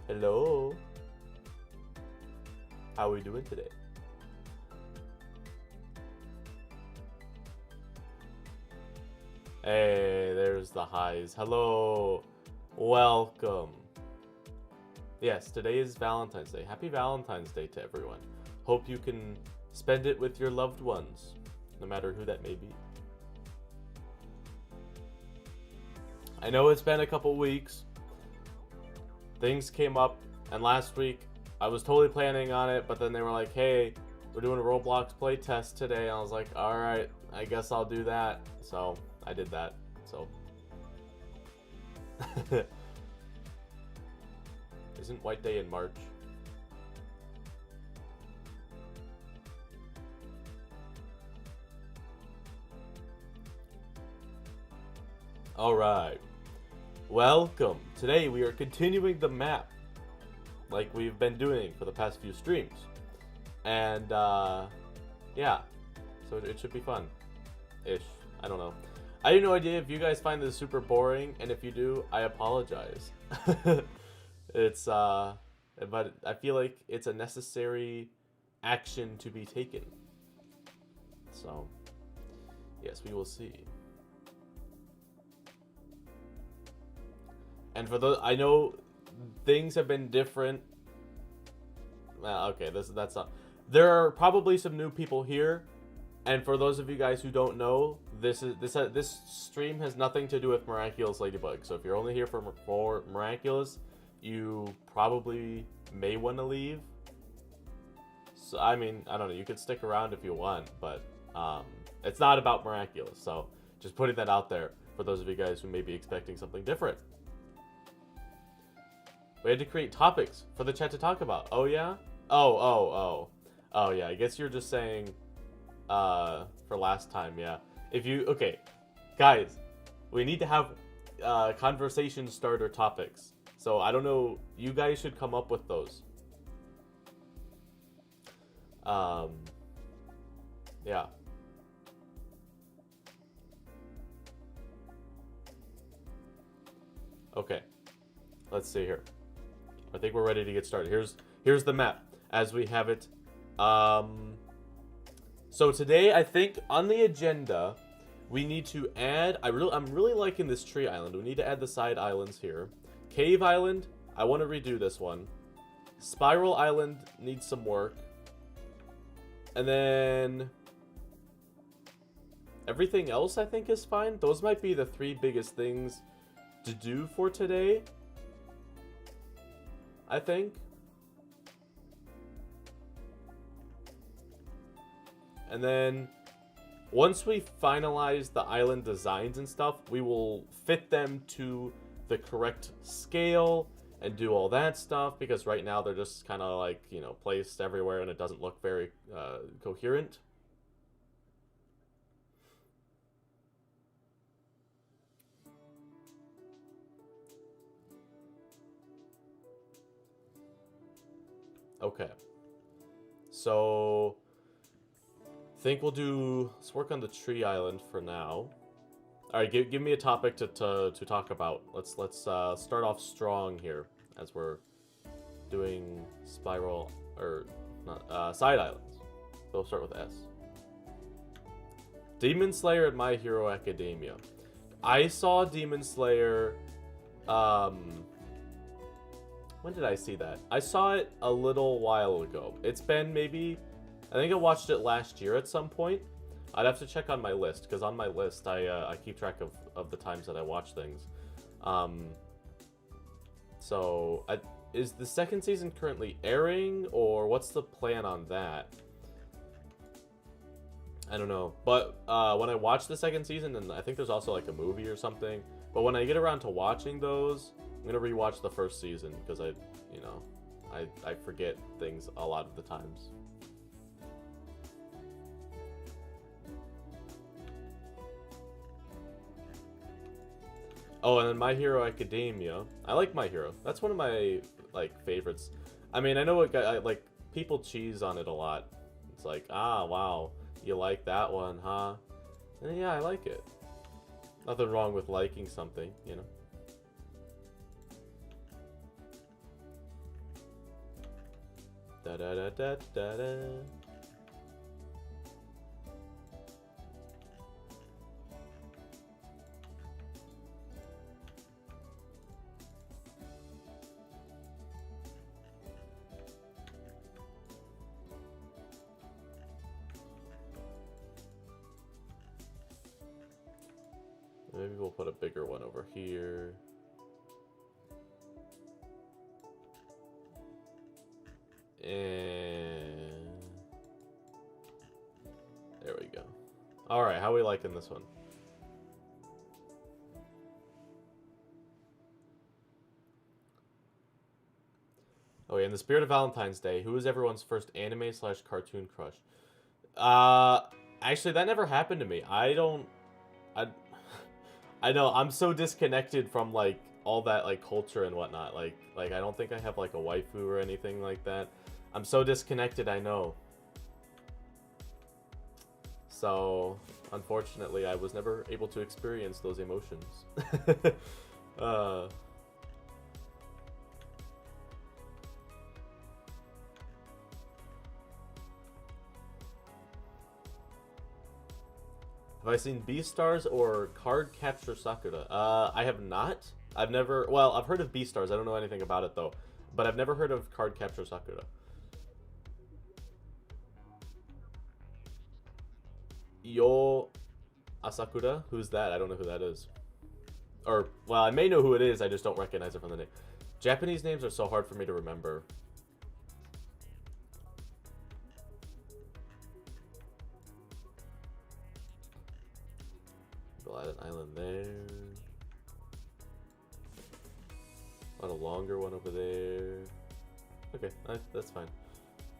Hello. How are we doing today? Hey, there's the highs. Hello. Welcome. Yes, today is Valentine's Day. Happy Valentine's Day to everyone. Hope you can spend it with your loved ones, no matter who that may be. I know it's been a couple weeks. Things came up, and last week I was totally planning on it, but then they were like, hey, we're doing a Roblox playtest today. And I was like, alright, I guess I'll do that. So, I did that. So. Isn't White Day in March? Alright. Welcome. Today we are continuing the map like we've been doing for the past few streams. And, yeah. So it should be fun-ish. I don't know. I have no idea if you guys find this super boring, and if you do, I apologize. It's, but I feel like it's a necessary action to be taken. So, yes, we will see. And for those, I know things have been different. Okay, that's not. There are probably some new people here, and for those of you guys who don't know, this stream has nothing to do with Miraculous Ladybug. So if you're only here for Miraculous, you probably may want to leave. So I mean, I don't know. You could stick around if you want, but it's not about Miraculous. So just putting that out there for those of you guys who may be expecting something different. We had to create topics for the chat to talk about. Oh, yeah? Oh, yeah. I guess you're just saying, for last time, yeah. If you, okay. Guys, we need to have, conversation starter topics. So, I don't know, you guys should come up with those. Yeah. Okay. Let's see here. I think we're ready to get started. Here's the map as we have it. So today I think on the agenda we need to add. I'm really liking this tree island. We need to add the side islands here. Cave Island. I want to redo this one. Spiral Island needs some work. And then everything else I think is fine. Those might be the three biggest things to do for today, I think. And then once we finalize the island designs and stuff, we will fit them to the correct scale and do all that stuff, because right now they're just kind of like, you know, placed everywhere and it doesn't look very coherent. Okay, so I think we'll do. Let's work on the tree island for now. All right, give me a topic to talk about. Let's start off strong here as we're doing spiral or not side islands. They'll start with S. Demon Slayer and My Hero Academia. I saw Demon Slayer. When did I see that? I saw it a little while ago. It's been maybe, I think I watched it last year at some point. I'd have to check on my list, because on my list I keep track of the times that I watch things. So, is the second season currently airing, or what's the plan on that? I don't know. But when I watch the second season, and I think there's also like a movie or something, but when I get around to watching those, I'm gonna rewatch the first season, because I forget things a lot of the times. Oh, and then My Hero Academia. I like My Hero. That's one of my like favorites. I mean, I know what like people cheese on it a lot. It's like, ah, wow, you like that one, huh? And yeah, I like it. Nothing wrong with liking something, you know. Da da da da da da. Maybe we'll put a bigger one over here. And there we go. All right, how are we liking this one? Oh, yeah, in the spirit of Valentine's Day, who is everyone's first anime/cartoon crush? Actually, that never happened to me. I know I'm so disconnected from like all that like culture and whatnot. Like I don't think I have like a waifu or anything like that. I'm so disconnected, I know. So, unfortunately, I was never able to experience those emotions. Have I seen Beastars or Card Capture Sakura? I have not. I've never... Well, I've heard of Beastars. I don't know anything about it, though. But I've never heard of Card Capture Sakura. Yo Asakura? Who's that? I don't know who that is. Or, well, I may know who it is. I just don't recognize it from the name. Japanese names are so hard for me to remember. We'll add an island there. On a longer one over there. Okay, that's fine.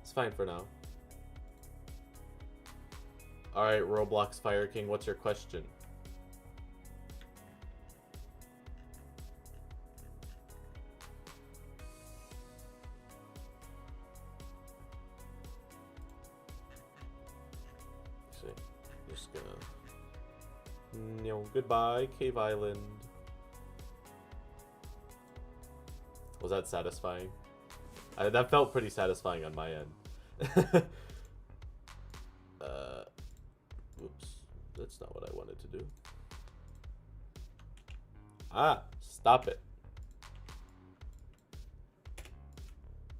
It's fine for now. Alright, Roblox Fire King, what's your question? Let's see. Just gonna... No, goodbye, Cave Island. Was that satisfying? That felt pretty satisfying on my end. Oops. That's not what I wanted to do. Ah! Stop it.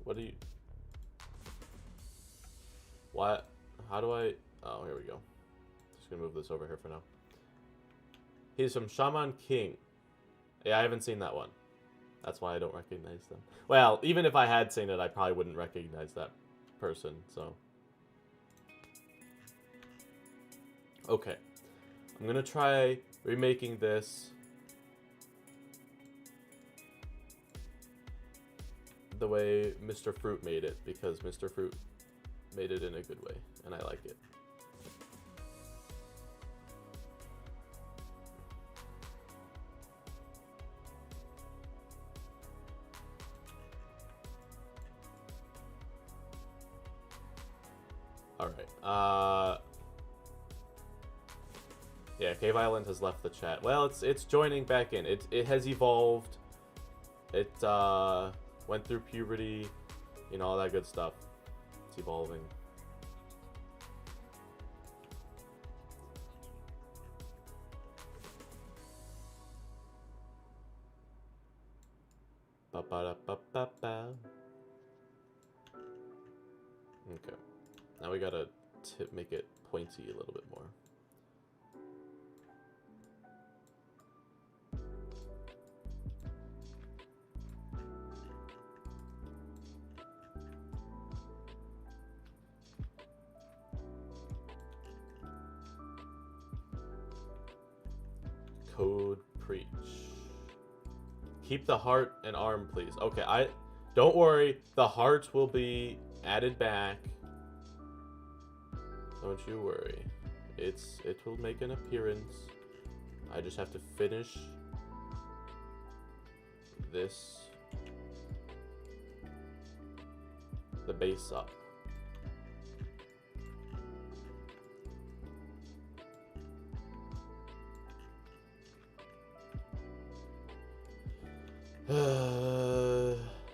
What do you... What? How do I... Oh, here we go. Just gonna move this over here for now. He's from Shaman King. Yeah, I haven't seen that one. That's why I don't recognize them. Well, even if I had seen it, I probably wouldn't recognize that person, so... Okay. I'm gonna try remaking this the way Mr. Fruit made it, because Mr. Fruit made it in a good way, and I like it. Alright, yeah, Cave Island has left the chat. Well, it's joining back in. It has evolved. It went through puberty, you know, all that good stuff. It's evolving. Ba-ba-da-ba-ba-ba. Okay. Now we gotta make it pointy a little bit more. Code preach. Keep the heart and arm, please. Okay, don't worry. The heart will be added back. Don't you worry. It will make an appearance. I just have to finish this, the base up.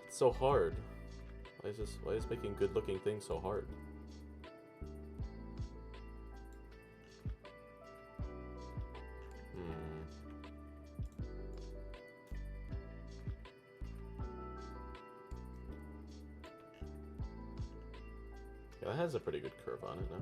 It's so hard. Why is making good looking things so hard? Yeah, that has a pretty good curve on it now.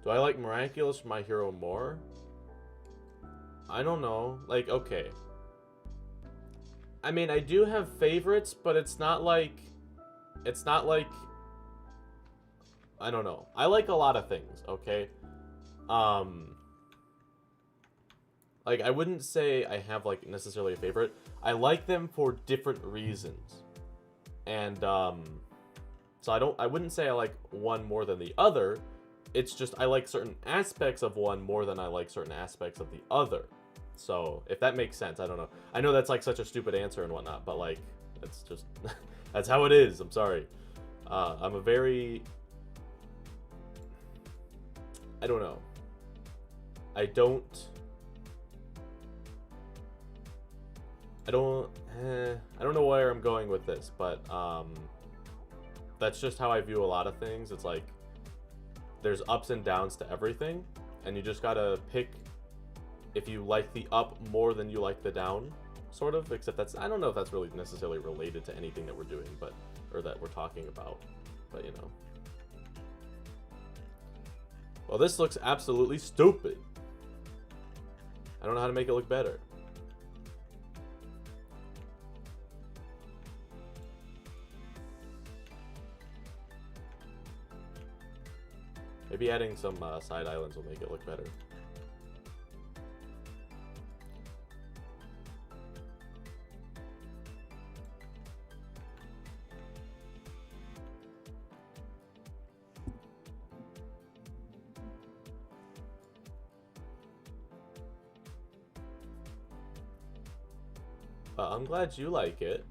Do I like Miraculous My Hero more? I don't know. Like, okay. I mean, I do have favorites, but it's not like... It's not like... I don't know. I like a lot of things, okay? Like, I wouldn't say I have, like, necessarily a favorite. I like them for different reasons. And, so I wouldn't say I like one more than the other. It's just I like certain aspects of one more than I like certain aspects of the other. So, if that makes sense, I don't know. I know that's like such a stupid answer and whatnot, but like, it's just, that's how it is. I'm sorry. I'm a very, I don't know. I don't know where I'm going with this, but that's just how I view a lot of things. It's like, there's ups and downs to everything, and you just gotta pick if you like the up more than you like the down, sort of, except that's, I don't know if that's really necessarily related to anything that we're doing, but, or that we're talking about, but you know. Well, this looks absolutely stupid. I don't know how to make it look better. Maybe adding some side islands will make it look better. I'm glad you like it.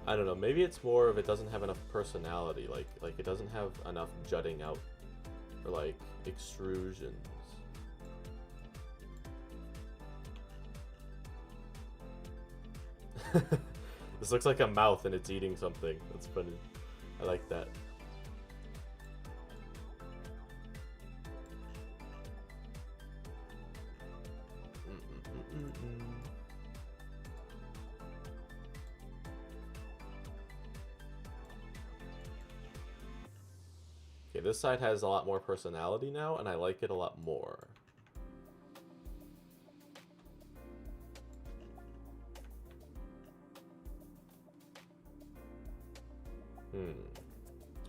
I don't know, maybe it's more of it doesn't have enough personality, like it doesn't have enough jutting out, or like extrusions. This looks like a mouth and it's eating something. That's funny. I like that. Okay, this side has a lot more personality now, and I like it a lot more.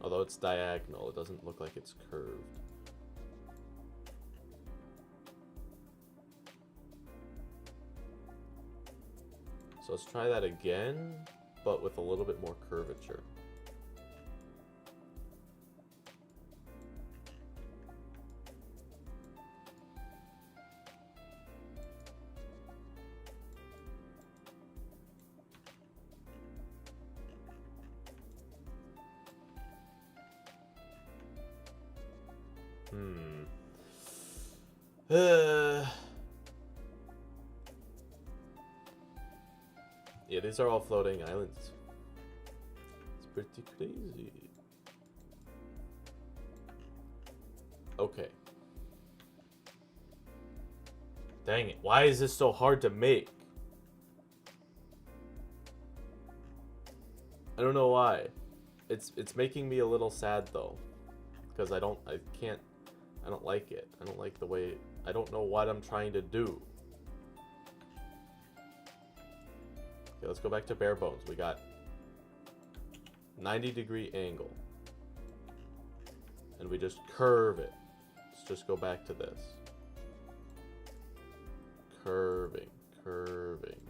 Although it's diagonal, it doesn't look like it's curved. So let's try that again, but with a little bit more curvature. Yeah, these are all floating islands. It's pretty crazy. Okay. Dang it, why is this so hard to make? I don't know why. It's making me a little sad though. Because I don't like it. I don't like the way, I don't know what I'm trying to do. Okay, let's go back to bare bones. We got 90-degree angle. And we just curve it. Let's just go back to this. Curving, curving.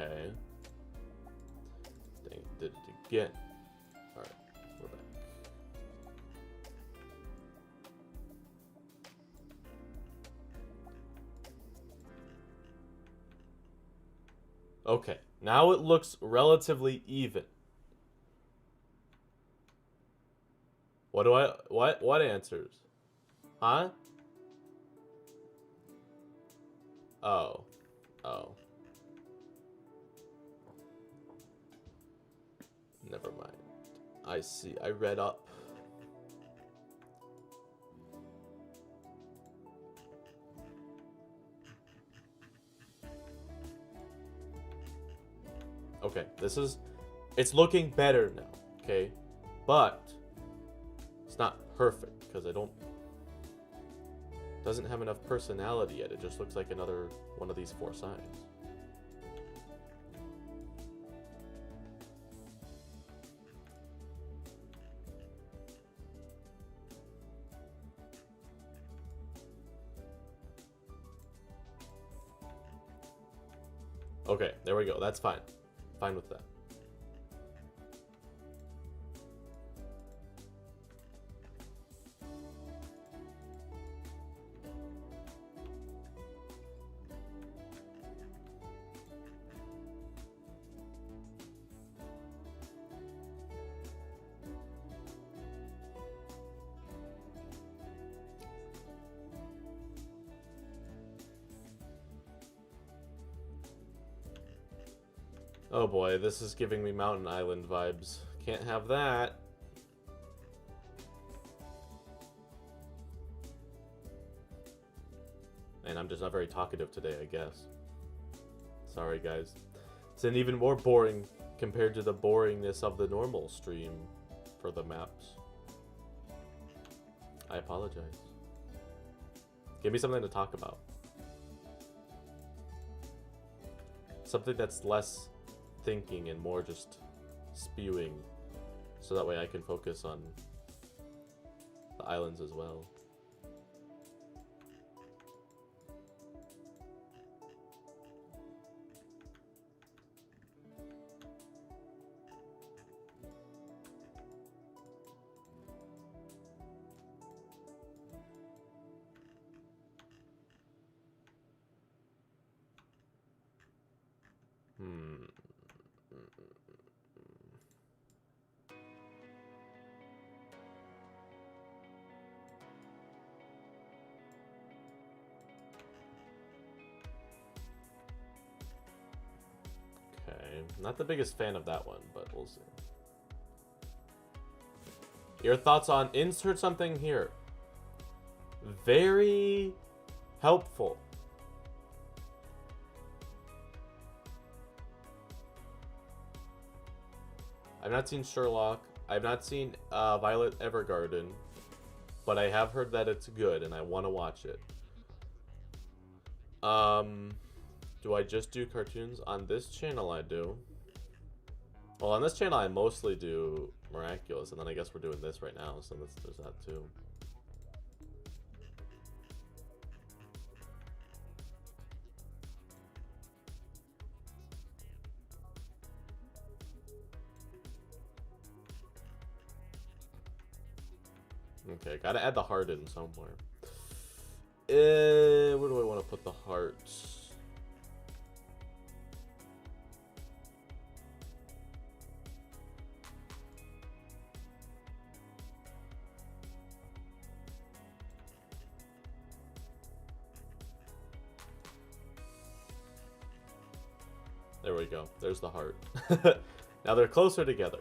Okay. Dang, did it again. Alright, we're back. Okay, now it looks relatively even. What answers? Huh? Oh. Oh. Never mind. I see. I read up. Okay, it's looking better now, okay? But it's not perfect because doesn't have enough personality yet. It just looks like another one of these 4 signs. Okay, there we go. That's fine. Fine with that. Oh boy, this is giving me Mountain Island vibes. Can't have that. And I'm just not very talkative today, I guess. Sorry, guys. It's an even more boring compared to the boringness of the normal stream for the maps. I apologize. Give me something to talk about. Something that's less thinking and more just spewing, so that way I can focus on the islands as well. Not the biggest fan of that one, but we'll see. Your thoughts on insert something here. Very helpful. I've not seen Sherlock. I've not seen Violet Evergarden, but I have heard that it's good and I want to watch it. Do I just do cartoons? On this channel I do. Well, on this channel I mostly do Miraculous, and then I guess we're doing this right now, so there's that too. Okay, gotta add the heart in somewhere. Where do I want to put the heart? There we go. There's the heart. Now they're closer together.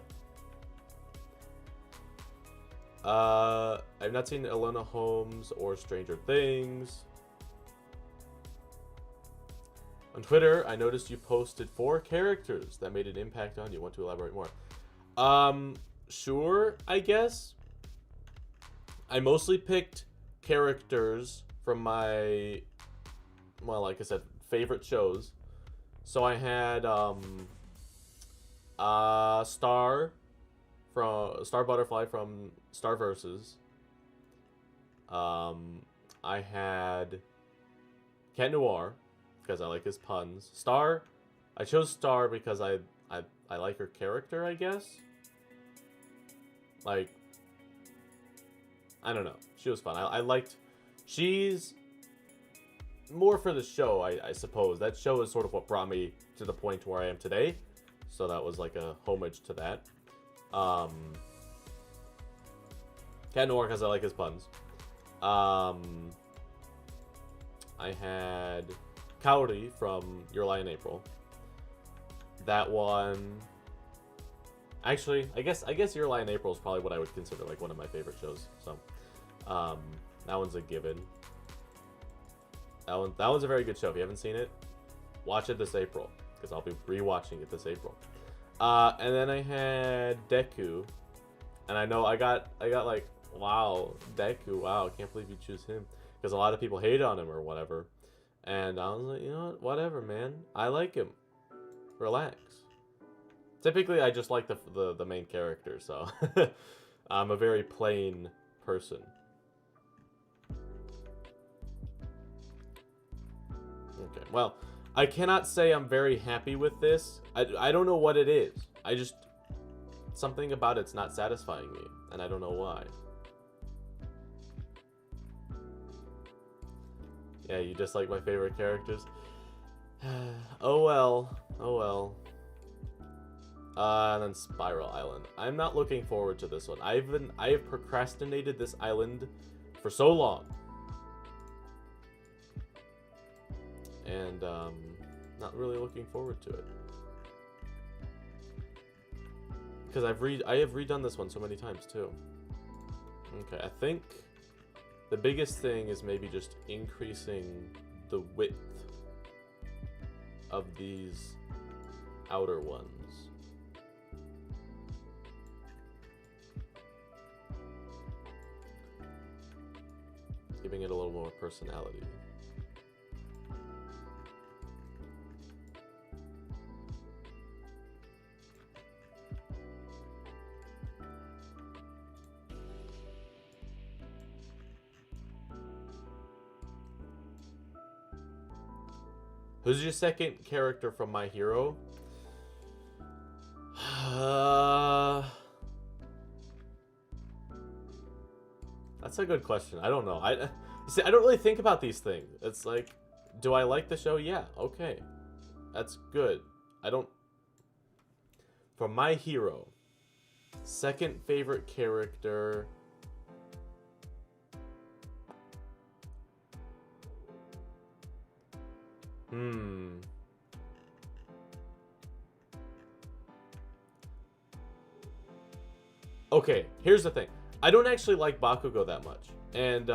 I've not seen Elena Holmes or Stranger Things. On Twitter, I noticed you posted 4 characters that made an impact on you. Want to elaborate more? Sure, I guess. I mostly picked characters from my, well, like I said, favorite shows. So I had Star Butterfly from Star Versus. I had Cat Noir because I like his puns. Star, I chose Star because I like her character, I guess. Like, I don't know. She was fun. I liked... She's more for the show, I suppose. That show is sort of what brought me to the point where I am today. So that was like a homage to that. Cat Noir because I like his puns. I had Kaori from Your Lie in April. That one... Actually, I guess Your Lie in April is probably what I would consider like one of my favorite shows. So, that one's a given. That one's a very good show. If you haven't seen it, watch it this April because I'll be rewatching it this April. And then I had Deku, and I know I got like, wow, Deku, wow, I can't believe you choose him because a lot of people hate on him or whatever. And I was like, you know what, whatever, man. I like him. Relax. Typically, I just like the main character, so I'm a very plain person. Okay, well, I cannot say I'm very happy with this. I don't know what it is. Something about it's not satisfying me, and I don't know why. Yeah, you just like my favorite characters? Oh well. Oh well. And then Spiral Island. I'm not looking forward to this one. I have procrastinated this island for so long. And not really looking forward to it. Because I have redone this one so many times too. Okay, I think the biggest thing is maybe just increasing the width of these outer ones. Giving it a little more personality. Who's your second character from My Hero? That's a good question. I don't know. See, I don't really think about these things. It's like, do I like the show? Yeah, okay. That's good. I don't... For My Hero, second favorite character... Okay, here's the thing. I don't actually like Bakugo that much. And,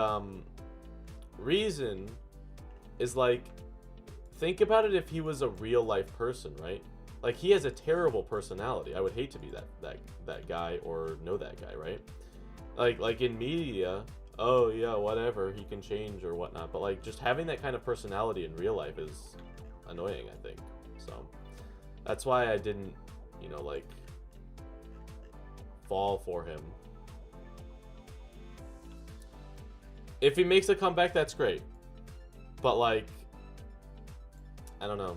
reason is like, think about it if he was a real life person, right? Like, he has a terrible personality. I would hate to be that guy or know that guy, right? Like in media, oh yeah, whatever, he can change or whatnot. But like, just having that kind of personality in real life is annoying, I think. So that's why I didn't, you know, like, fall for him. If he makes a comeback, that's great. But like, I don't know.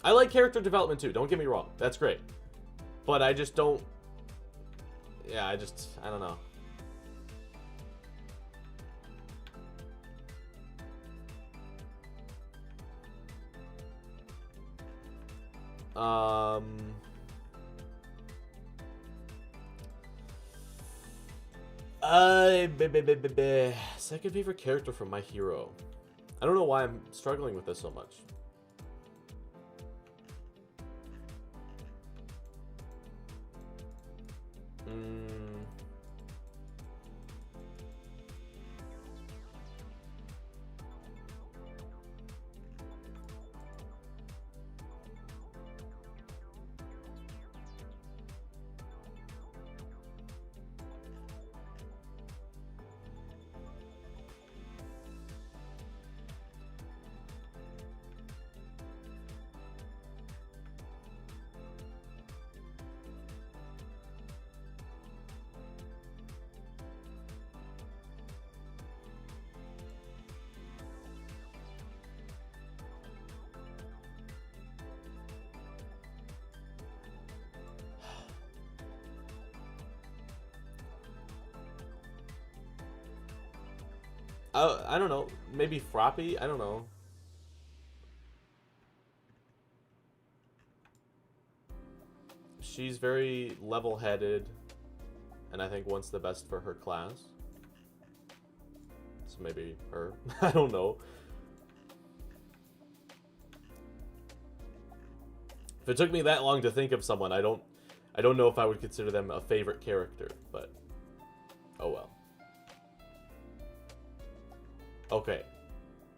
I like character development too, don't get me wrong. That's great. But I just don't... Yeah, I don't know. Second favorite character from My Hero. I don't know why I'm struggling with this so much. I don't know. Maybe Froppy? I don't know. She's very level-headed, and I think wants the best for her class. So maybe her. I don't know. If it took me that long to think of someone, I don't know if I would consider them a favorite character, but oh well. Okay.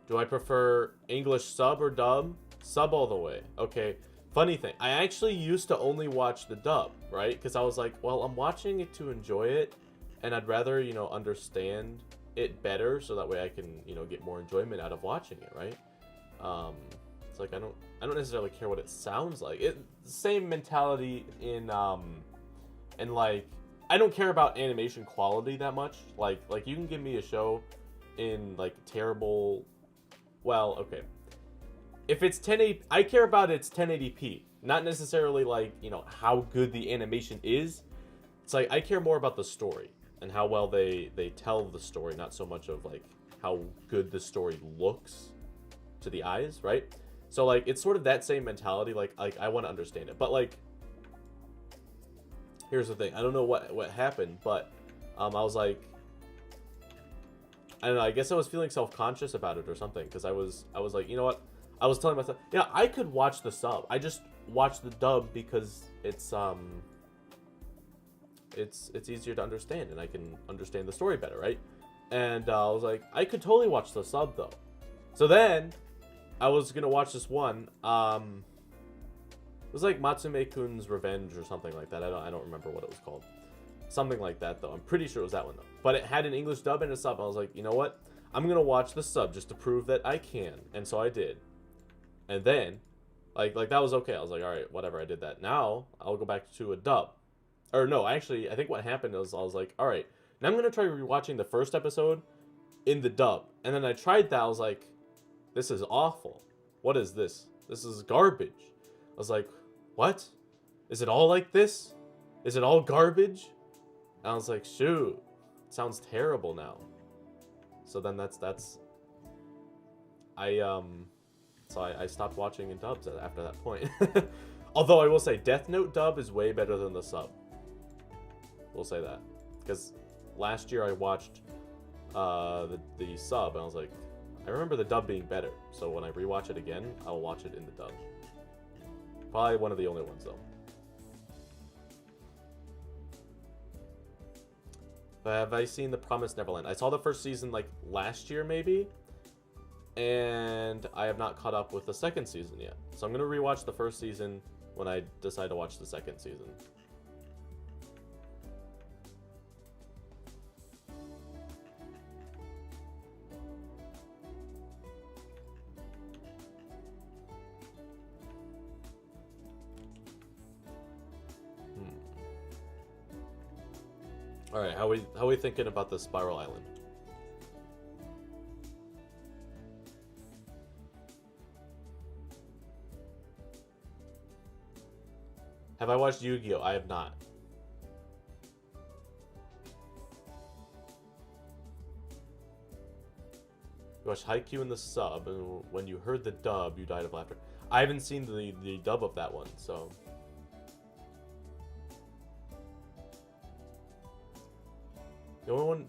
Do I prefer English sub or dub? Sub all the way. Okay. Funny thing, I actually used to only watch the dub, right? Because I was like, well, I'm watching it to enjoy it, and I'd rather, you know, understand it better so that way I can, you know, get more enjoyment out of watching it, right? It's like I don't necessarily care what it sounds like. Same mentality in like I don't care about animation quality that much. Like you can give me a show in like terrible, well, okay. If it's 1080, I care about its 1080p, not necessarily like, you know, how good the animation is. It's like I care more about the story and how well they tell the story, not so much of like how good the story looks to the eyes, right? So like it's sort of that same mentality. Like I want to understand it, but like here's the thing. I don't know what happened, but I was like, I don't know. I guess I was feeling self-conscious about it or something because I was like, you know what? I was telling myself, yeah, I could watch the sub. I just watch the dub because it's easier to understand and I can understand the story better, right? And I was like, I could totally watch the sub though. So then I was gonna watch this one. It was like Matsume-kun's Revenge or something like that. I don't remember what it was called. Something like that though. I'm pretty sure it was that one though. But it had an English dub and a sub. I was like, you know what? I'm gonna watch the sub just to prove that I can. And so I did. And then, like that was okay. I was like, all right, whatever. I did that. Now I'll go back to a dub. Or no, actually, I think what happened was I was like, all right, now I'm gonna try rewatching the first episode in the dub. And then I tried that. I was like, this is awful. What is this? This is garbage. I was like, what? Is it all like this? Is it all garbage? And I was like, shoot, it sounds terrible now. So then I stopped watching in dubs after that point. Although I will say, Death Note dub is way better than the sub. We'll say that. Because last year I watched the sub, and I was like, I remember the dub being better. So when I rewatch it again, I'll watch it in the dub. Probably one of the only ones, though. Have I seen The Promised Neverland? I saw the first season, like, last year, maybe? And I have not caught up with the second season yet. So I'm going to rewatch the first season when I decide to watch the second season. All right, how we thinking about the Spiral Island? Have I watched Yu-Gi-Oh? I have not. You watched Haikyuu in the sub, and when you heard the dub, you died of laughter. I haven't seen the dub of that one, so.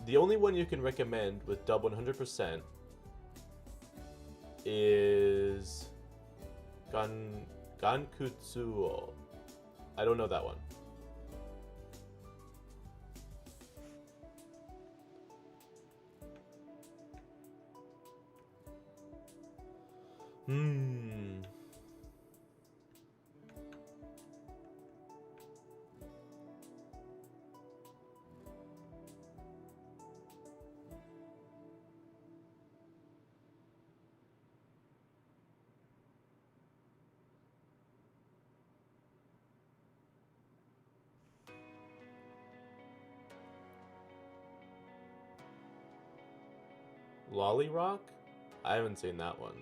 The only one you can recommend with dub 100% is Gankutsuo. I don't know that one. Lolly Rock? I haven't seen that one.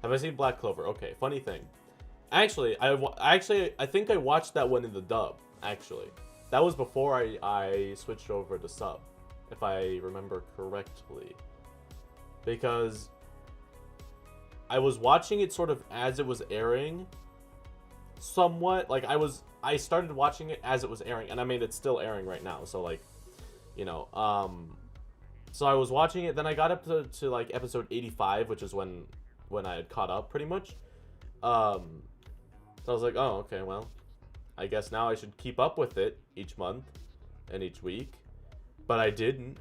Have I seen Black Clover? Okay, funny thing. Actually, I think I watched that one in the dub, actually. That was before I switched over to sub. if I remember correctly. Because I was watching it sort of as it was airing, somewhat. Like, I started watching it as it was airing, and I mean, it's still airing right now, so, like, you know, so I was watching it, then I got up to like, episode 85, which is when I had caught up, pretty much. So I was like, oh, okay, well, I guess now I should keep up with it each month and each week, but I didn't.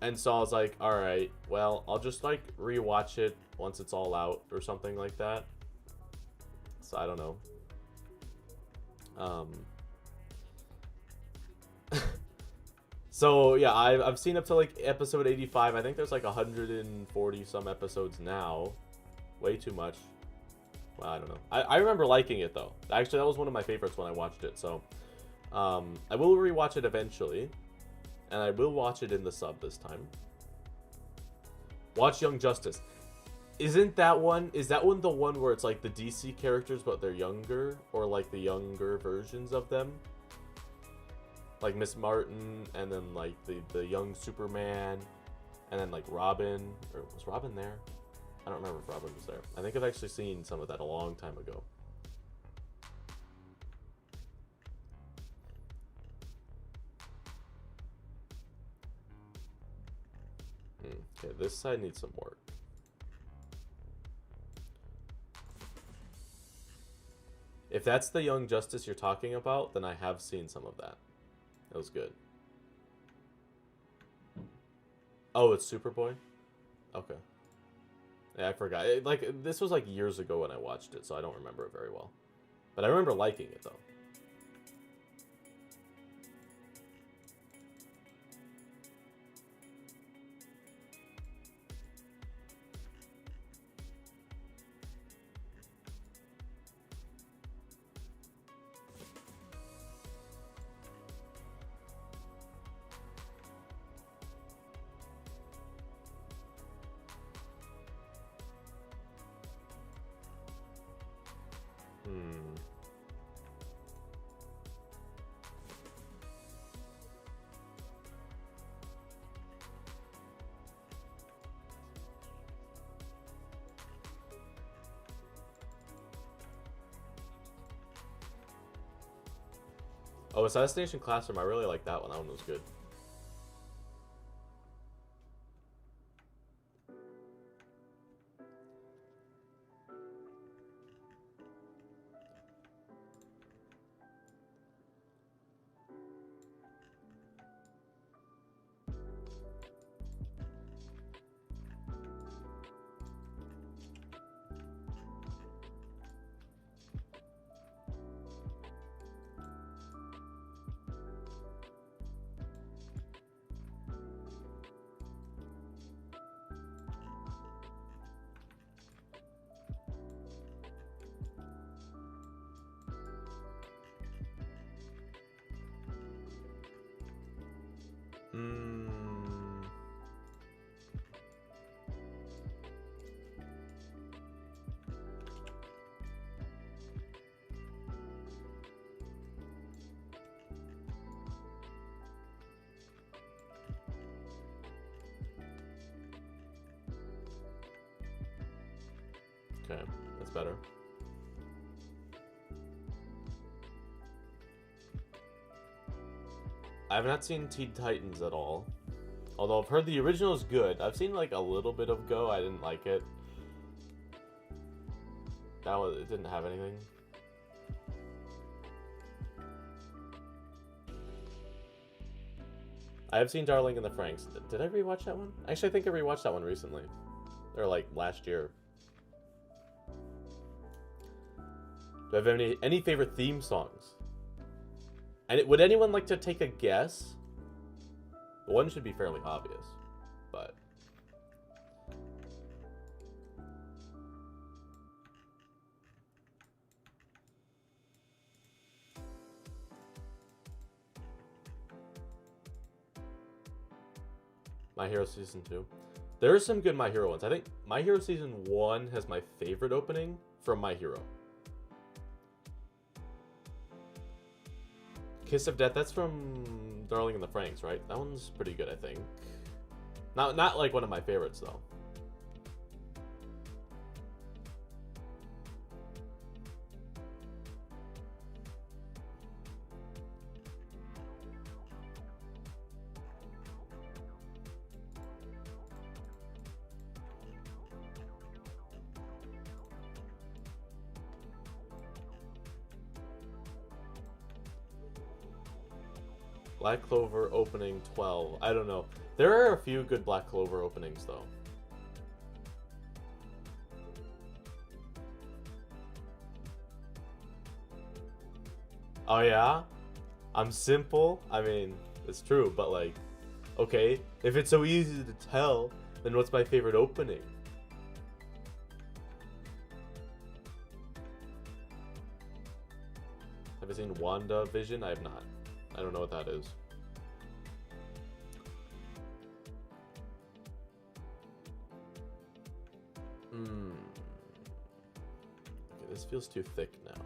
And so I was like, alright, well, I'll just, like, rewatch it once it's all out or something like that. So I don't know. So, yeah, I've seen up to, like, episode 85. I think there's, like, 140 some episodes now. Way too much. Well, I don't know. I remember liking it, though. Actually, that was one of my favorites when I watched it, so... I will rewatch it eventually. And I will watch it in the sub this time. Watch Young Justice. Isn't that one... Is that one the one where it's, like, the DC characters, but they're younger? Or, like, the younger versions of them? Like, Miss Martin, and then, like, the young Superman, and then, like, Robin. Or was Robin there? I don't remember if Robin was there. I think I've actually seen some of that a long time ago. Okay, this side needs some work. If that's the Young Justice you're talking about, then I have seen some of that. It was good. Oh, it's Superboy? Okay. Yeah, I forgot. This was like years ago when I watched it, so I don't remember it very well. But I remember liking it, though. Oh, Assassination Classroom. I really like that one. That one was good. Okay, that's better. I have not seen Teen Titans at all. Although I've heard the original is good. I've seen like a little bit of Go. I didn't like it. It didn't have anything. I have seen Darling in the Franxx. Did I rewatch that one? Actually, I think I rewatched that one recently. Or like last year. Do I have any favorite theme songs? And would anyone like to take a guess? One should be fairly obvious, but... My Hero Season 2. There are some good My Hero ones. I think My Hero Season 1 has my favorite opening from My Hero. Kiss of Death, that's from Darling in the Franxx, right? That one's pretty good, I think. Not like one of my favorites, though. Black Clover opening 12. I don't know. There are a few good Black Clover openings, though. Oh, yeah? I'm simple? I mean, it's true, but like, okay, if it's so easy to tell, then what's my favorite opening? Have I seen WandaVision? I have not. I don't know what that is. Okay, this feels too thick now.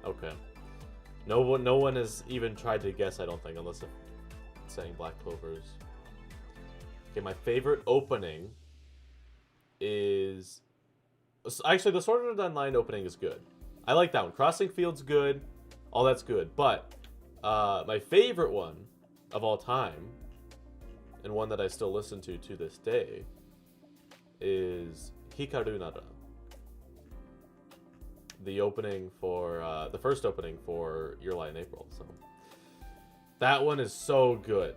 Okay. No one has even tried to guess, I don't think, unless they're saying Black Clovers. Okay, my favorite opening is... Actually, the Sword Art Online opening is good. I like that one. Crossing Field's good. All that's good. But my favorite one of all time, and one that I still listen to this day, is Hikaru Nara. The opening for the first opening for Your Lie in April. So that one is so good,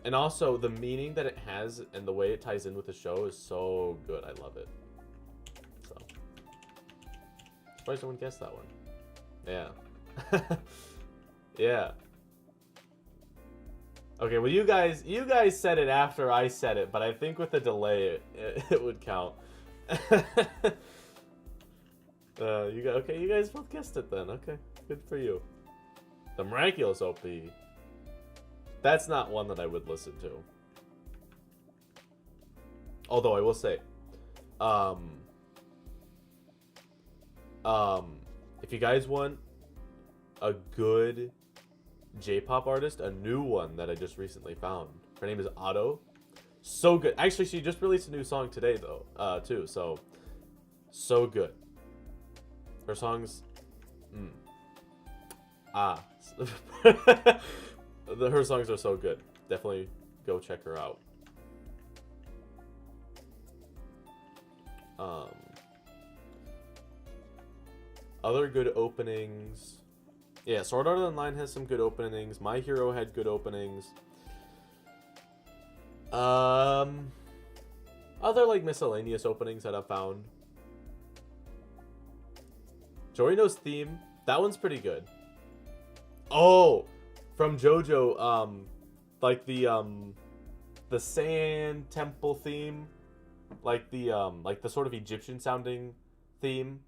and also the meaning that it has and the way it ties in with the show is so good. I love it. So surprised someone guessed that one. Yeah. Yeah. Okay, well you guys said it after I said it, but I think with the delay it would count. You guys both guessed it then. Okay, good for you. The Miraculous OP. That's not one that I would listen to. Although I will say, if you guys want a good J-pop artist, a new one that I just recently found. Her name is Otto. So good. Actually, she just released a new song today though, too. So good. Her songs, her songs are so good. Definitely go check her out. Other good openings. Yeah, Sword Art Online has some good openings. My Hero had good openings. Other like miscellaneous openings that I've found. Jorino's theme, that one's pretty good. Oh, from JoJo, like the sand temple theme, like the sort of Egyptian sounding theme.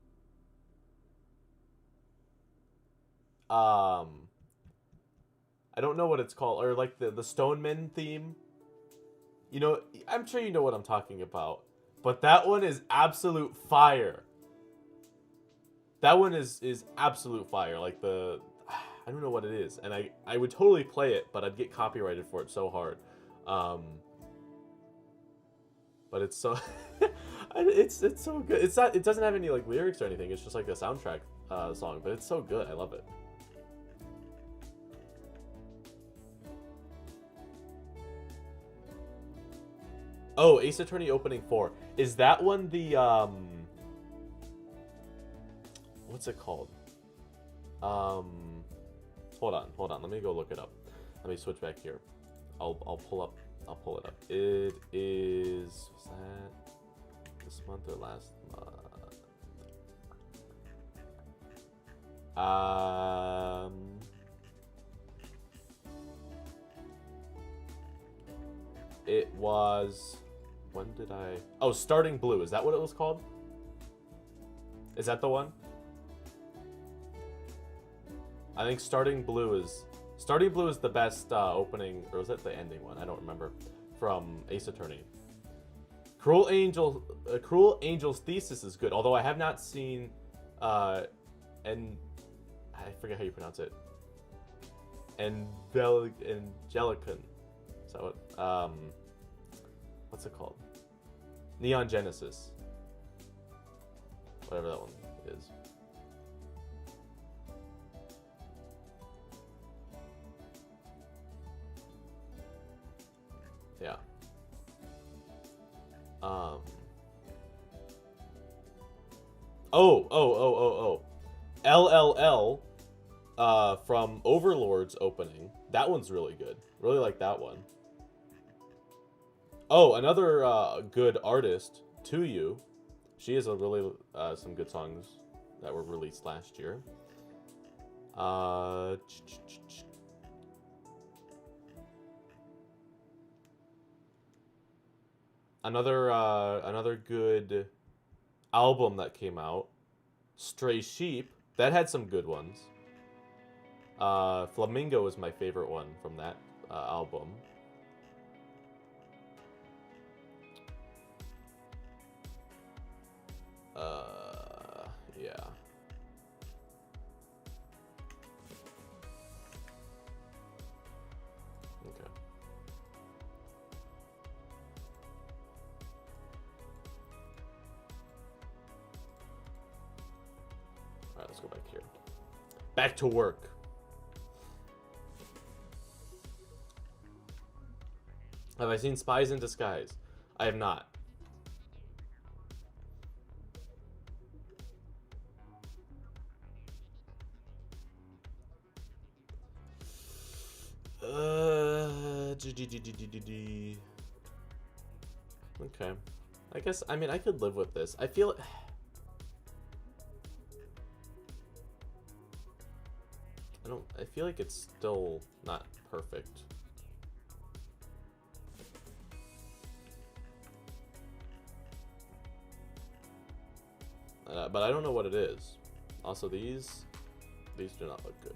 I don't know what it's called, or like the Stoneman theme. You know, I'm sure you know what I'm talking about, but that one is absolute fire. That one is absolute fire. Like I don't know what it is, and I would totally play it, but I'd get copyrighted for it so hard. But it's so it's so good. It doesn't have any like lyrics or anything. It's just like a soundtrack song, but it's so good. I love it. Oh, Ace Attorney opening 4. Is that one the what's it called? Hold on. Let me go look it up. Let me switch back here. I'll pull it up. It is, was that this month or last month? It was, when did I, oh, Starting Blue. Is that what it was called? Is that the one? I think Starting Blue is the best opening, or was that the ending one? I don't remember. From Ace Attorney. Cruel Angel's Thesis is good, although I have not seen, and I forget how you pronounce it. Angelicon. Is that what? What's it called? Neon Genesis. Whatever that one is. Yeah. Oh. LLL from Overlord's opening. That one's really good. Really like that one. Oh, another good artist, To You. She has a really some good songs that were released last year. Another good album that came out, Stray Sheep. That had some good ones. Flamingo is my favorite one from that album. Yeah. Okay. Alright, let's go back here. Back to work. Have I seen Spies in Disguise? I have not. Okay. I guess, I mean, I could live with this. I feel... I feel like it's still not perfect. But I don't know what it is. Also, these do not look good.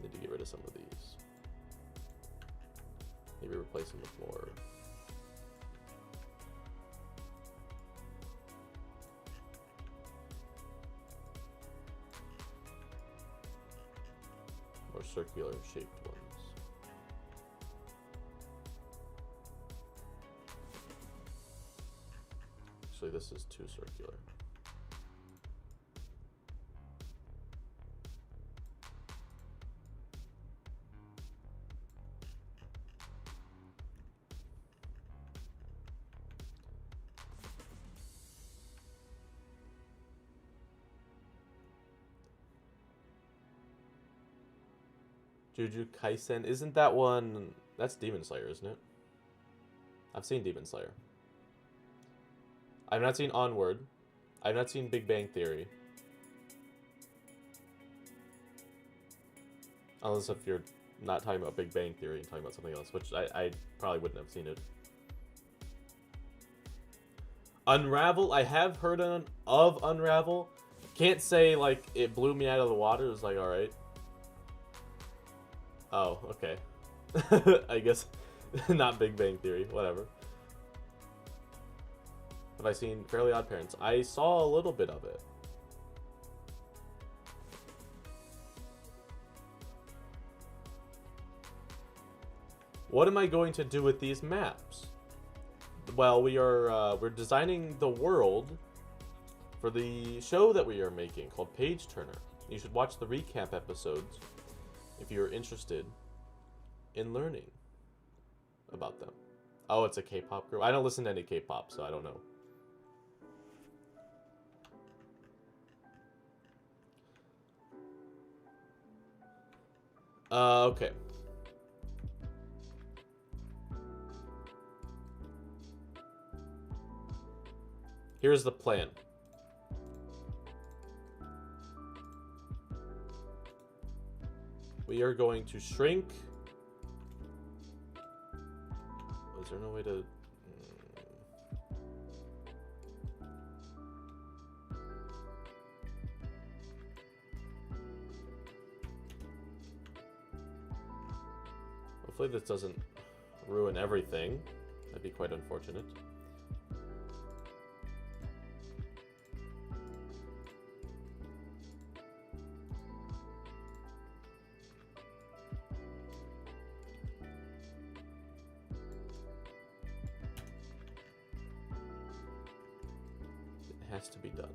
Need to get rid of some of these. Maybe replace them with more. More circular shaped ones. Actually, this is too circular. Jujutsu Kaisen, isn't that one? That's Demon Slayer, isn't it? I've seen Demon Slayer. I've not seen Onward. I've not seen Big Bang Theory. Unless if you're not talking about Big Bang Theory and talking about something else, which I probably wouldn't have seen it. Unravel, I have heard of Unravel. Can't say, like, it blew me out of the water. It was like, alright. Oh, okay. I guess not Big Bang Theory, whatever. Have I seen Fairly Odd Parents? I saw a little bit of it. What am I going to do with these maps? Well, we're designing the world for the show that we are making called Page Turner. You should watch the recap episodes if you're interested in learning about them. Oh, it's a K-pop group. I don't listen to any K-pop, so I don't know. Okay. Here's the plan. We are going to shrink. Is there no way to... Hopefully this doesn't ruin everything. That'd be quite unfortunate. It has to be done.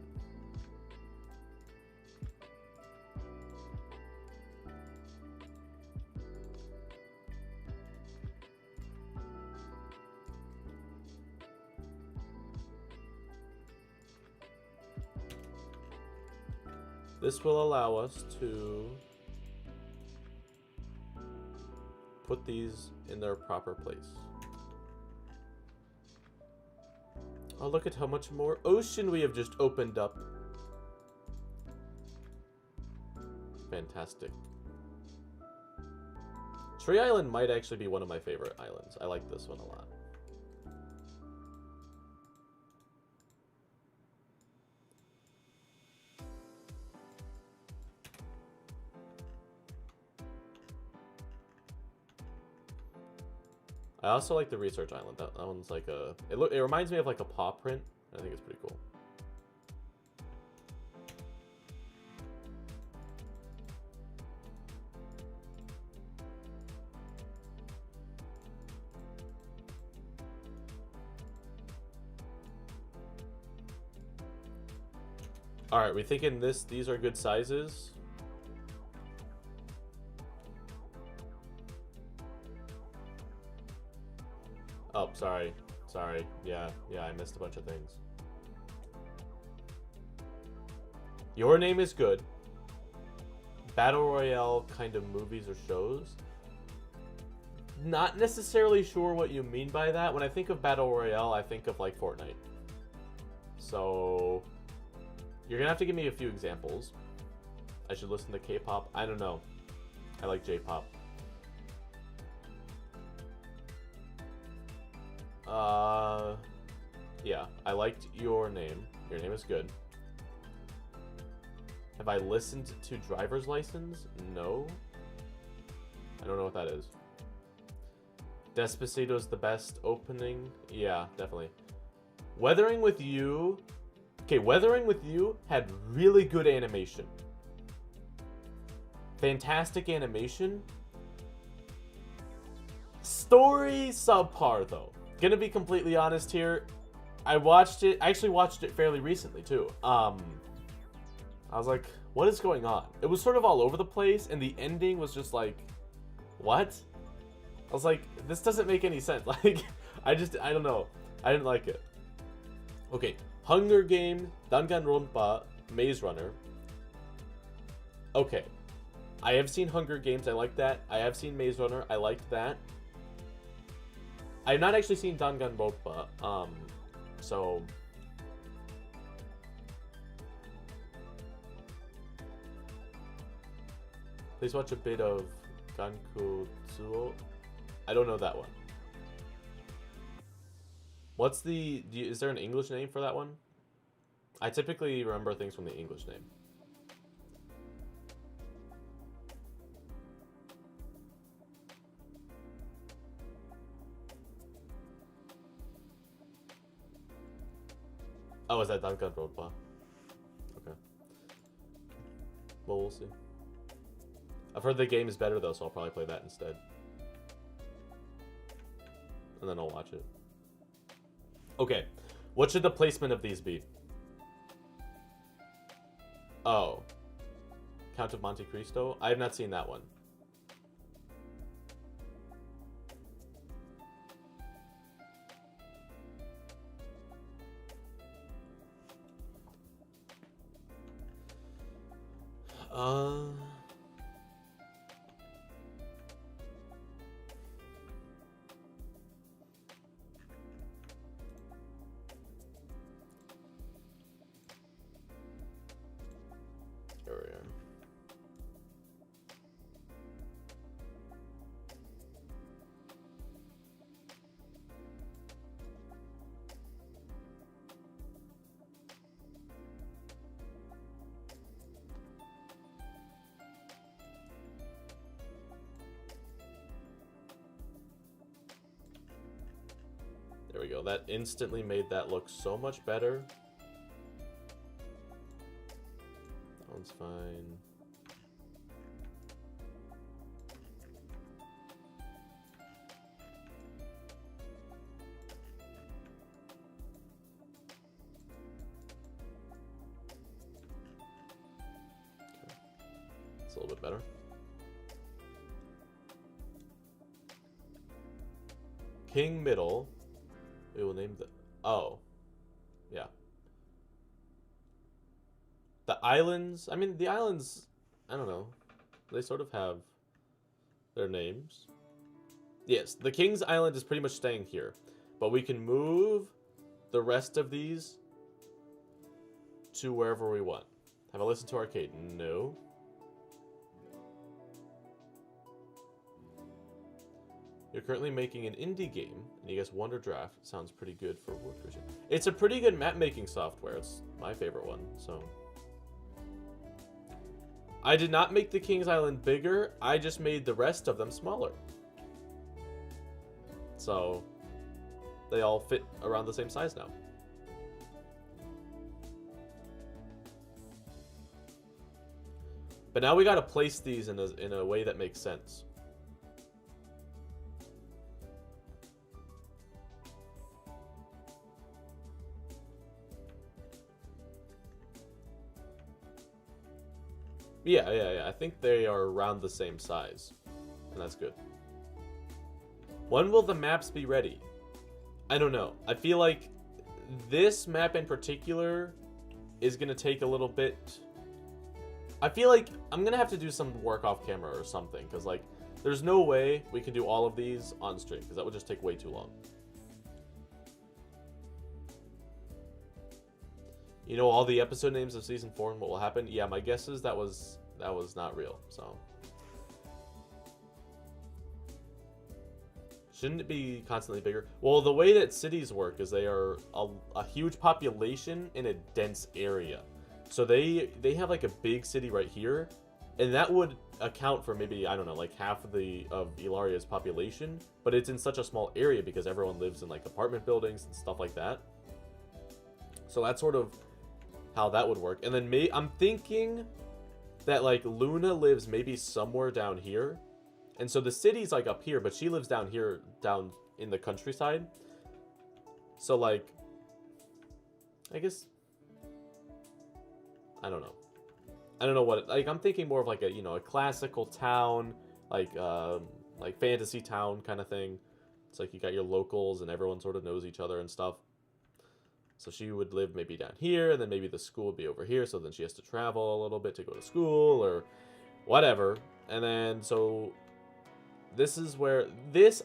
This will allow us to put these in their proper place. Oh, look at how much more ocean we have just opened up. Fantastic. Tree Island might actually be one of my favorite islands. I like this one a lot. I also like the research island. That one's like a... It reminds me of like a paw print. I think it's pretty cool. All right, we thinking these are good sizes. Oh, sorry. Sorry. Yeah, I missed a bunch of things. Your Name is good. Battle Royale kind of movies or shows. Not necessarily sure what you mean by that. When I think of Battle Royale, I think of like Fortnite. So you're gonna have to give me a few examples. I should listen to K-pop. I don't know. I like J-pop. Yeah, I liked Your Name. Your Name is good. Have I listened to Driver's License? No. I don't know what that is. Despacito's the best opening. Yeah, definitely. Weathering with You. Okay, Weathering with You had really good animation. Fantastic animation. Story subpar though. Gonna be completely honest here. I actually watched it fairly recently too. I was like, what is going on? It was sort of all over the place, and the ending was just like, what? I was like, this doesn't make any sense. Like, I don't know. I didn't like it. Okay, Hunger Games, Danganronpa, Maze Runner. Okay, I have seen Hunger Games. I like that. I have seen Maze Runner. I liked that. I have not actually seen Danganronpa. So please watch a bit of Gankutsuo. I don't know that one. What's is there an English name for that one? I typically remember things from the English name. Oh, is that Danganronpa? Okay. Well, we'll see. I've heard the game is better though, so I'll probably play that instead. And then I'll watch it. Okay. What should the placement of these be? Oh. Count of Monte Cristo? I have not seen that one. that instantly made that look so much better. That one's fine. A little bit better. King middle. We will name the... Oh. Yeah. The islands... I mean, the islands... I don't know. They sort of have their names. Yes, the King's Island is pretty much staying here. But we can move the rest of these to wherever we want. Have I listened to Arcade? No. You're currently making an indie game, and you guys Wonder Draft sounds pretty good for work creation. It's a pretty good map making software. It's my favorite one, so. I did not make the King's Island bigger. I just made the rest of them smaller. So, they all fit around the same size now. But now we gotta place these in a way that makes sense. Yeah. I think they are around the same size. And that's good. When will the maps be ready? I don't know. I feel like this map in particular is going to take a little bit... I feel like I'm going to have to do some work off camera or something. Because, like, there's no way we can do all of these on stream. Because that would just take way too long. You know all the episode names of season 4 and what will happen? Yeah, my guess is that was not real, so. Shouldn't it be constantly bigger? Well, the way that cities work is they are a huge population in a dense area. So they have like a big city right here, and that would account for maybe, I don't know, like half of Ilaria's population, but it's in such a small area because everyone lives in like apartment buildings and stuff like that. So that's sort of how that would work. And then I'm thinking that like Luna lives maybe somewhere down here. And so the city's like up here, but she lives down here, down in the countryside. So like, I guess, I don't know. I don't know what, like I'm thinking more of like a, you know, a classical town, like fantasy town kind of thing. It's like you got your locals and everyone sort of knows each other and stuff. So she would live maybe down here, and then maybe the school would be over here, so then she has to travel a little bit to go to school, or whatever. And then, so, this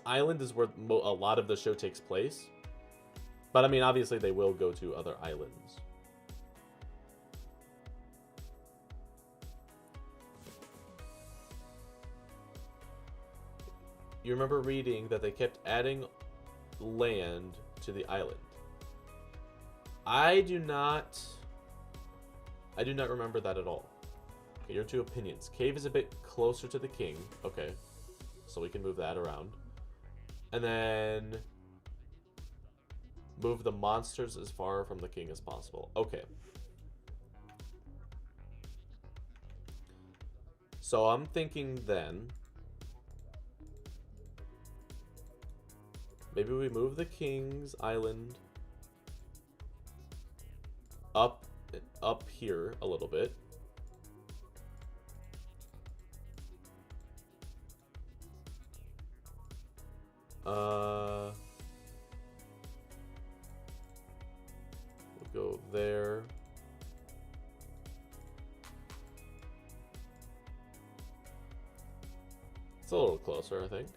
island is where a lot of the show takes place. But, I mean, obviously they will go to other islands. You remember reading that they kept adding land to the island. I do not remember that at all. Okay, your two opinions. Cave is a bit closer to the king. Okay. So we can move that around. And then move the monsters as far from the king as possible. Okay. So I'm thinking then maybe we move the King's Island up here a little bit. We'll go there. It's a little closer, I think.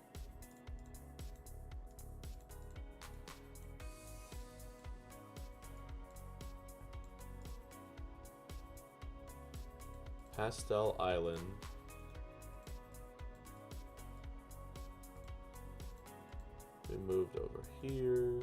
Pastel Island. We moved over here.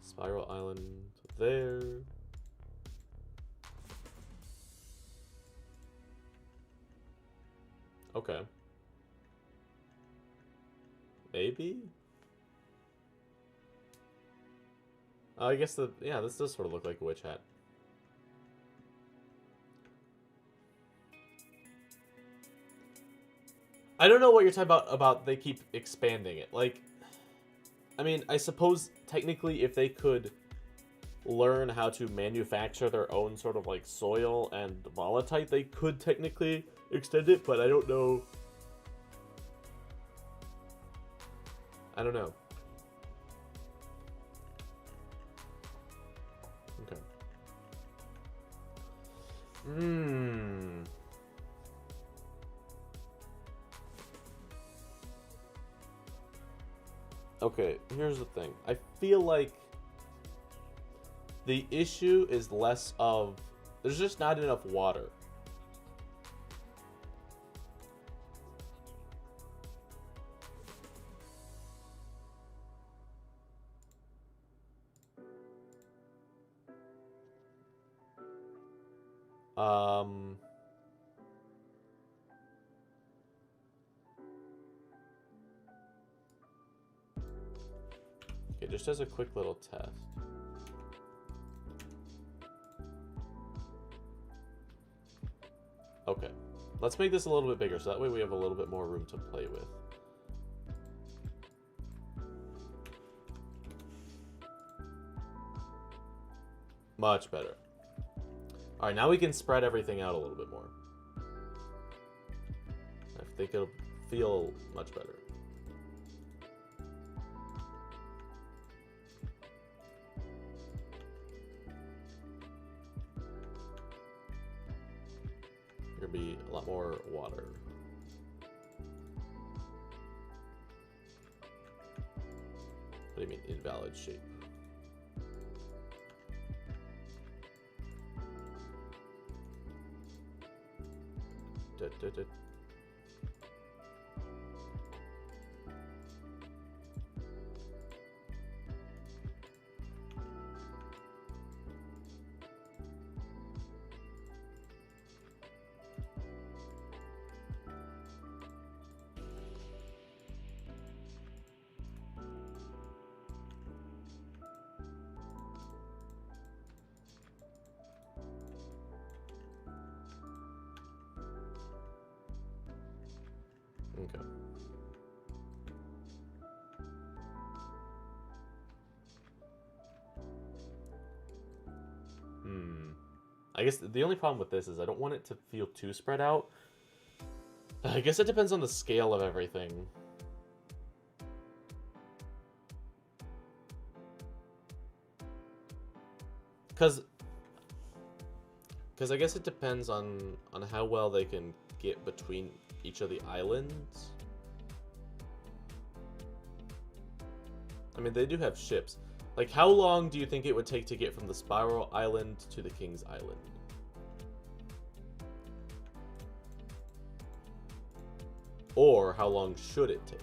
Spiral Island there. Okay. Maybe? I guess yeah, this does sort of look like a witch hat. I don't know what you're talking about they keep expanding it. Like, I mean, I suppose technically if they could learn how to manufacture their own sort of like soil and volatile, they could technically extend it, but I don't know. I don't know. Okay. Okay, here's the thing. I feel like the issue is less of there's just not enough water. Okay, just as a quick little test. Okay, let's make this a little bit bigger so that way we have a little bit more room to play with. Much better. Alright, now we can spread everything out a little bit more. I think it'll feel much better. There'll be a lot more water. What do you mean, invalid shape? Okay. I guess the only problem with this is I don't want it to feel too spread out. I guess it depends on the scale of everything. Because I guess it depends on how well they can get between each of the islands. I mean, they do have ships. Like, how long do you think it would take to get from the Spiral Island to the King's Island? Or how long should it take?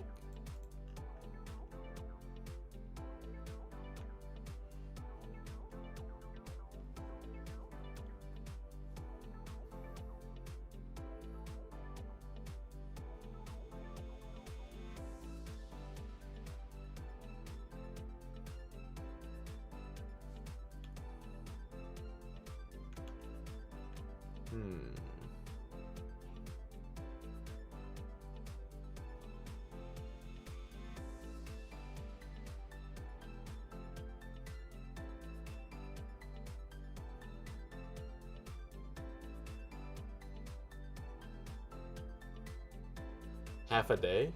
Half a day?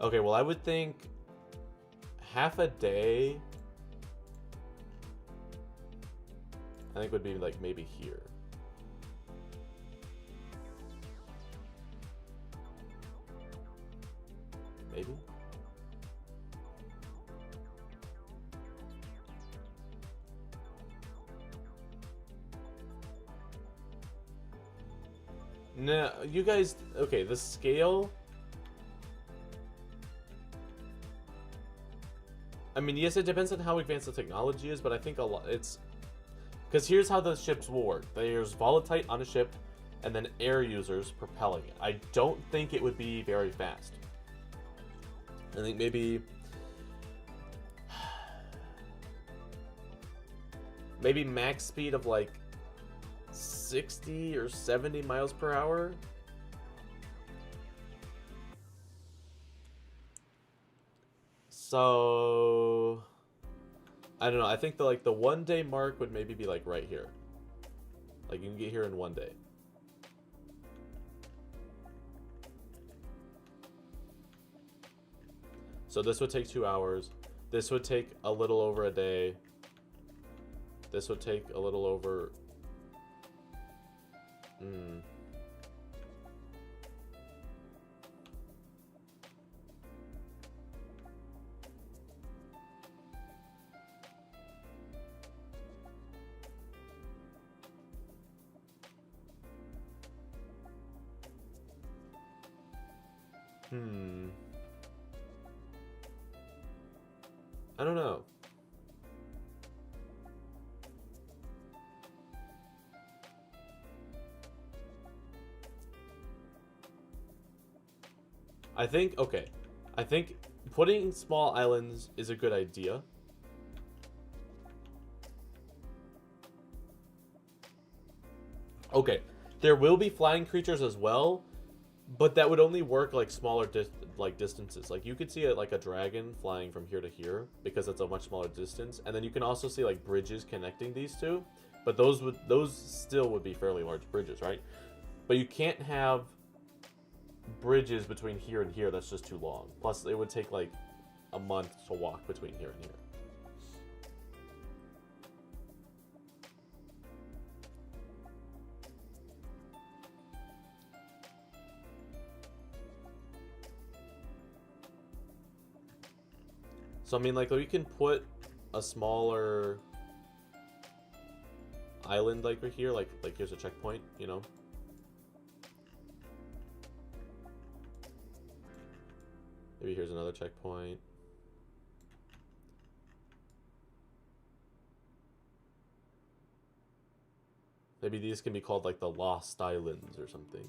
Okay, well, I would think half a day, I think would be like maybe here. Maybe? No, you guys, okay, the scale I mean, yes, it depends on how advanced the technology is, but I think a lot it's because here's how the ships will work. There's volatile on a ship, and then air users propelling it. I don't think it would be very fast. I think maybe max speed of like 60 or 70 miles per hour. So I don't know. I think the 1 day mark would maybe be like right here. Like you can get here in 1 day. So this would take 2 hours. This would take a little over a day. This would take a little over... I don't know. I think putting small islands is a good idea. Okay, there will be flying creatures as well, but that would only work like smaller distances. Like you could see like a dragon flying from here to here because it's a much smaller distance, and then you can also see like bridges connecting these two, but those still would be fairly large bridges, right? But you can't have bridges between here and here. That's just too long. Plus, it would take like a month to walk between here and here. So I mean, like, we can put a smaller island like right here, like here's a checkpoint, you know. Maybe here's another checkpoint. Maybe these can be called like the Lost Islands or something.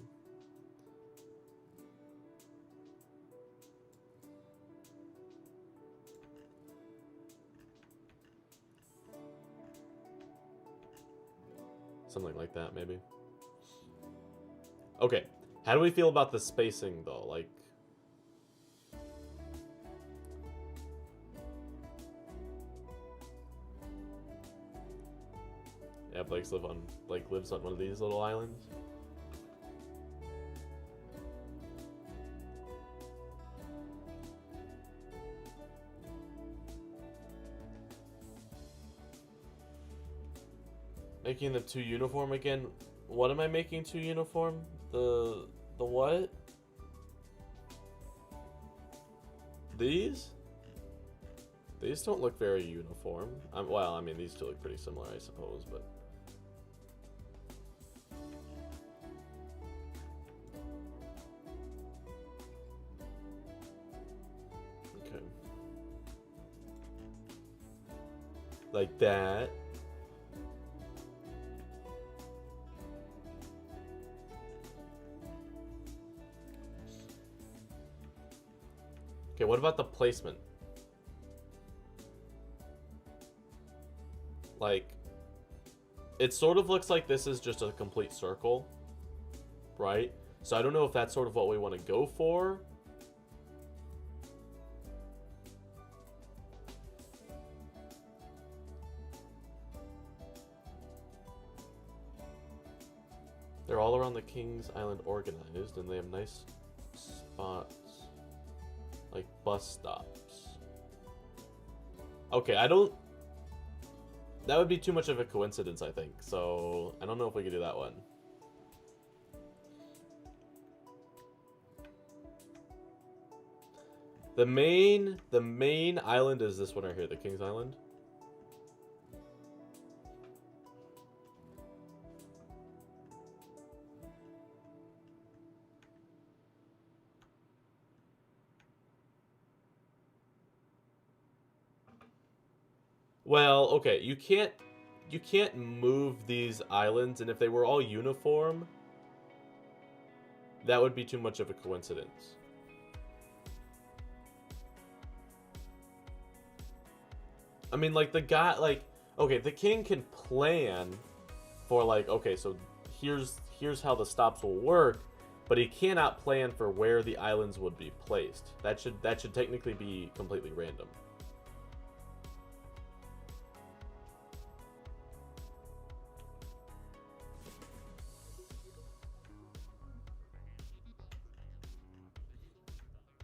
Something like that, maybe. Okay, how do we feel about the spacing, though? Like, yeah, Blake's lives on one of these little islands. Making them too uniform again. What am I making too uniform? The what? These? These don't look very uniform. Well, I mean, these two look pretty similar, I suppose, but... Okay. Like that. Okay, what about the placement? Like, it sort of looks like this is just a complete circle, right? So I don't know if that's sort of what we want to go for. They're all around the King's Island organized, and they have nice spots. Like bus stops. Okay, I don't... That would be too much of a coincidence, I think. So, I don't know if we could do that one. The main island is this one right here, the King's Island. Well, okay, you can't move these islands, and if they were all uniform, that would be too much of a coincidence. I mean, like, the guy, like, okay, the king can plan for, like, okay, so here's how the stops will work, but he cannot plan for where the islands would be placed. That should technically be completely random.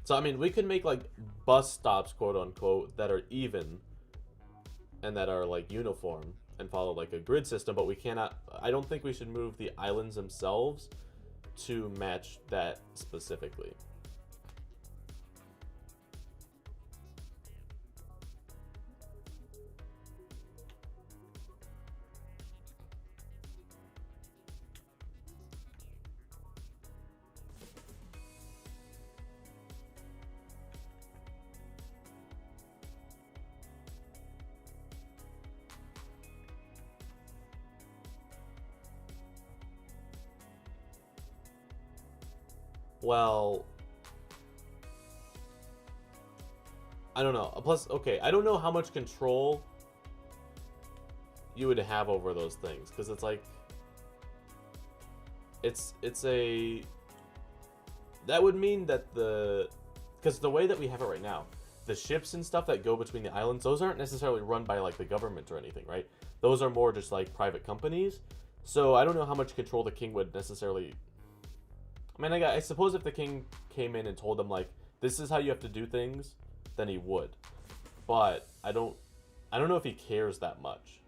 So, I mean, we could make, like, bus stops, quote unquote, that are even and that are, like, uniform and follow, like, a grid system, but we cannot. I don't think we should move the islands themselves to match that specifically. Well, I don't know. Plus, okay, I don't know how much control you would have over those things, because it's like it's a that would mean that because the way that we have it right now, the ships and stuff that go between the islands, those aren't necessarily run by, like, the government or anything, right? Those are more just, like, private companies. So I don't know how much control the king would necessarily. I mean, I suppose if the king came in and told them, like, this is how you have to do things, then he would. But I don't know if he cares that much.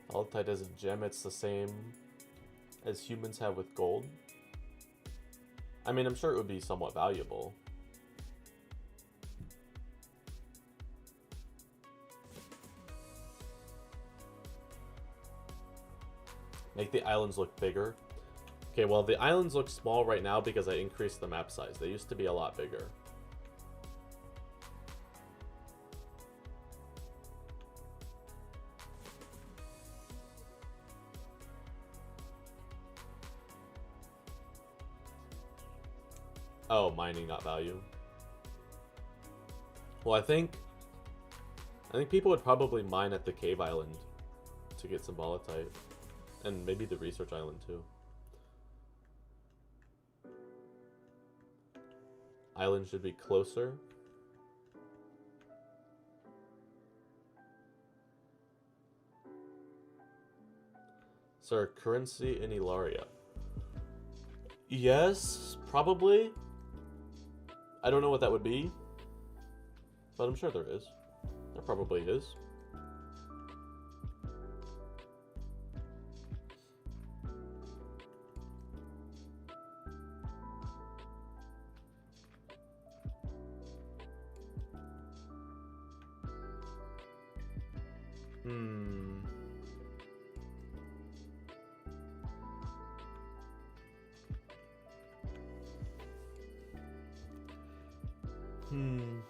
Altite as a gem, it's the same as humans have with gold. I mean, I'm sure it would be somewhat valuable. Make the islands look bigger. Okay, well, the islands look small right now because I increased the map size. They used to be a lot bigger. Oh, mining, not value. Well, I think people would probably mine at the cave island to get some volatile, and maybe the research island too. Island should be closer. Sir, currency in Ilaria. Yes, probably. I don't know what that would be, but I'm sure there is. There probably is. Hmm. Hmm.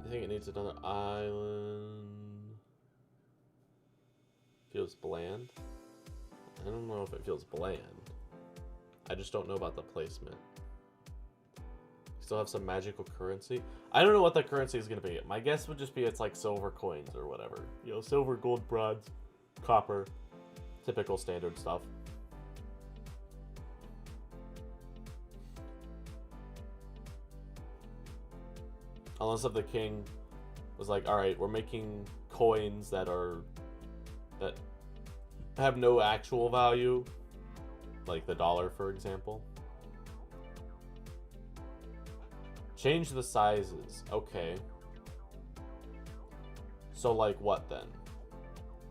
I think it needs another island. feels bland. I don't know if it feels bland. I just don't know about the placement. Still have some magical currency. I don't know what the currency is going to be. My guess would just be it's like silver coins or whatever. You know, silver, gold, bronze, copper. Typical standard stuff. Unless if the king was like, alright, we're making coins that have no actual value. Like the dollar, for example. Change the sizes. Okay. So like what then?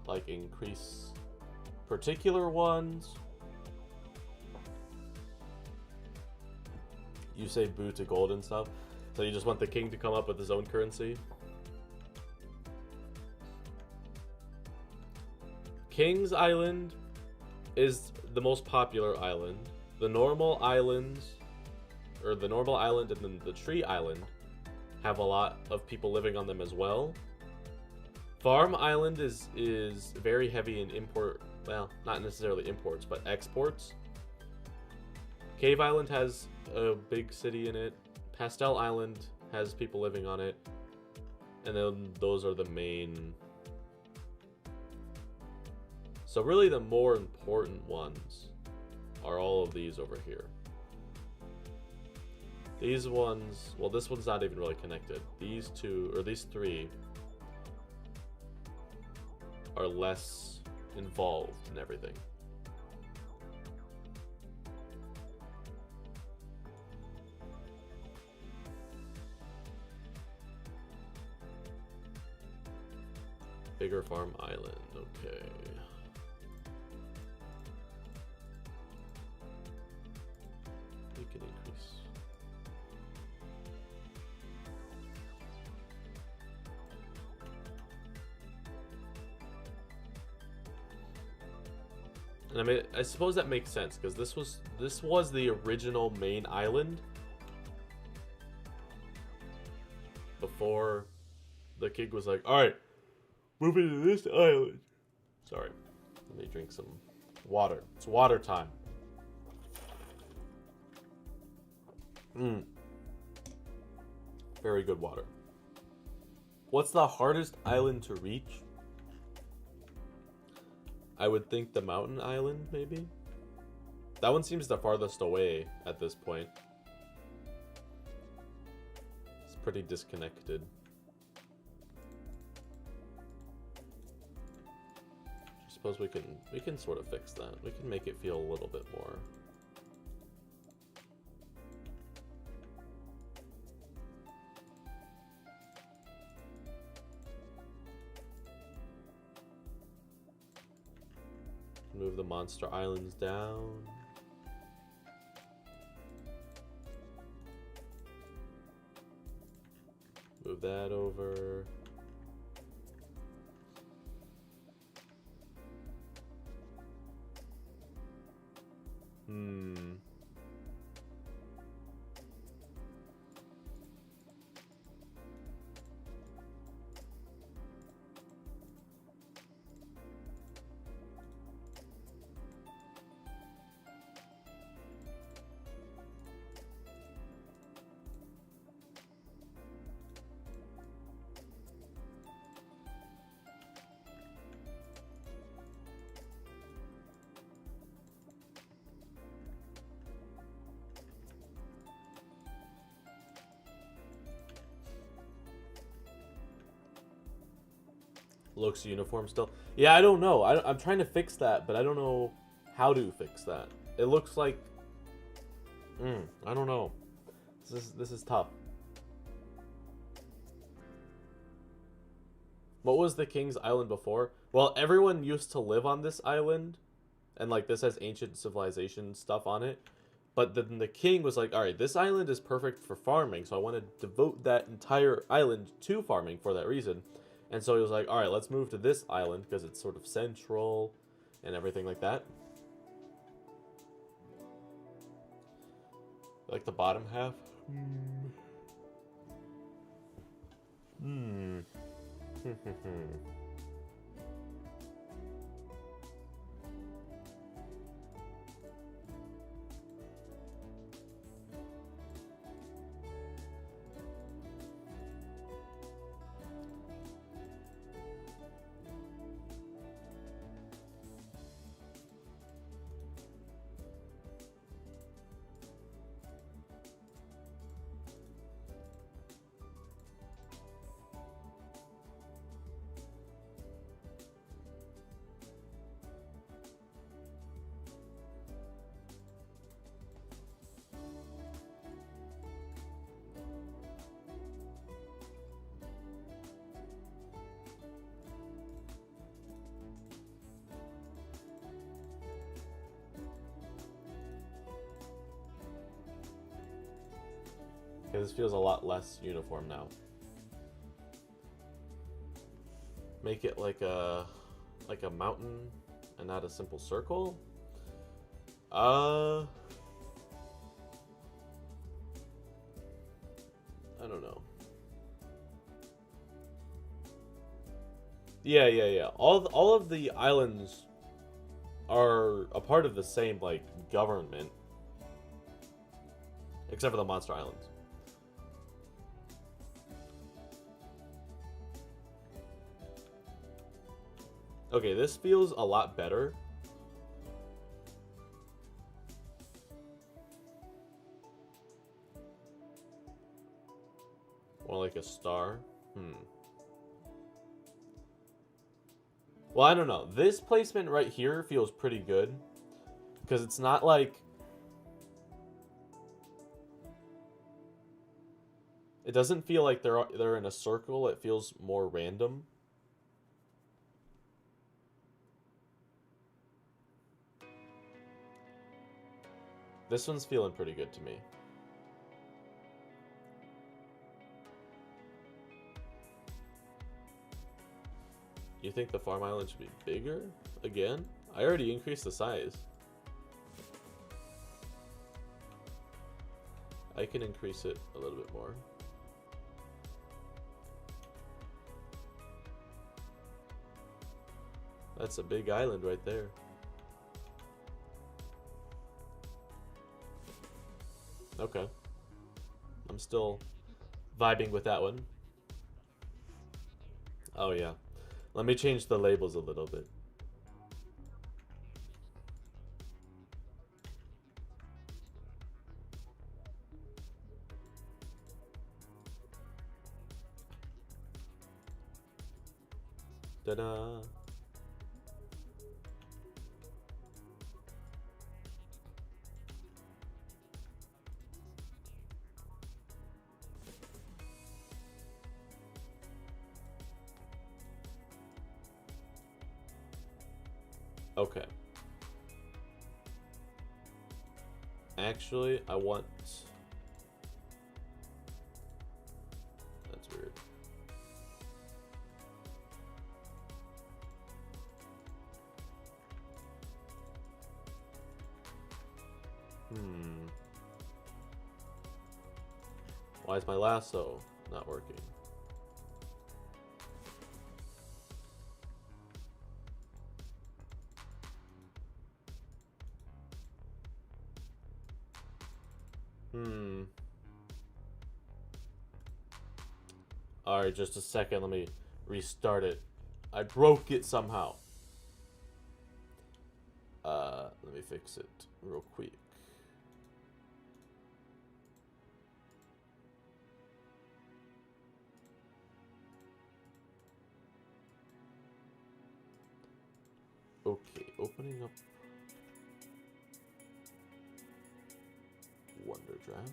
Like increase particular ones? You say boo to gold and stuff? So you just want the king to come up with his own currency? King's Island is the most popular island. The normal islands, or the normal island and then the tree island, have a lot of people living on them as well. Farm Island is very heavy in import, well, not necessarily imports, but exports. Cave Island has a big city in it. Pastel Island has people living on it. And then those are the main. So really the more important ones are all of these over here. These ones, well, this one's not even really connected. These two, or these three, are less involved in everything. Bigger Farm Island, okay. We can increase. And I mean, I suppose that makes sense because this was the original main island before the king was like, all right, moving to this island. Sorry, let me drink some water. It's water time. Very good water. What's the hardest island to reach? I would think the mountain island, maybe? That one seems the farthest away at this point. It's pretty disconnected. I suppose we can sort of fix that. We can make it feel a little bit more. Move the monster islands down. Move that over. Looks uniform still. Yeah, I don't know. I'm trying to fix that, but I don't know how to fix that. It looks like... I don't know. This is tough. What was the King's Island before? Well, everyone used to live on this island. And, like, this has ancient civilization stuff on it. But then the king was like, alright, this island is perfect for farming. So I want to devote that entire island to farming for that reason. And so he was like, alright, let's move to this island because it's sort of central and everything like that. Like the bottom half? Okay, this feels a lot less uniform now. Make it like a mountain and not a simple circle. I don't know. Yeah. All of the islands are a part of the same, like, government. Except for the monster islands. Okay, this feels a lot better. More like a star. Well, I don't know. This placement right here feels pretty good. Because it's not like... It doesn't feel like they're in a circle. It feels more random. This one's feeling pretty good to me. You think the farm island should be bigger? Again? I already increased the size. I can increase it a little bit more. That's a big island right there. Okay. I'm still vibing with that one. Oh yeah. Let me change the labels a little bit. Ta-da! Okay. Actually, I want... That's weird. Why is my lasso not working? Alright, just a second. Let me restart it. I broke it somehow. Let me fix it real quick. Okay, opening up Wonder Draft.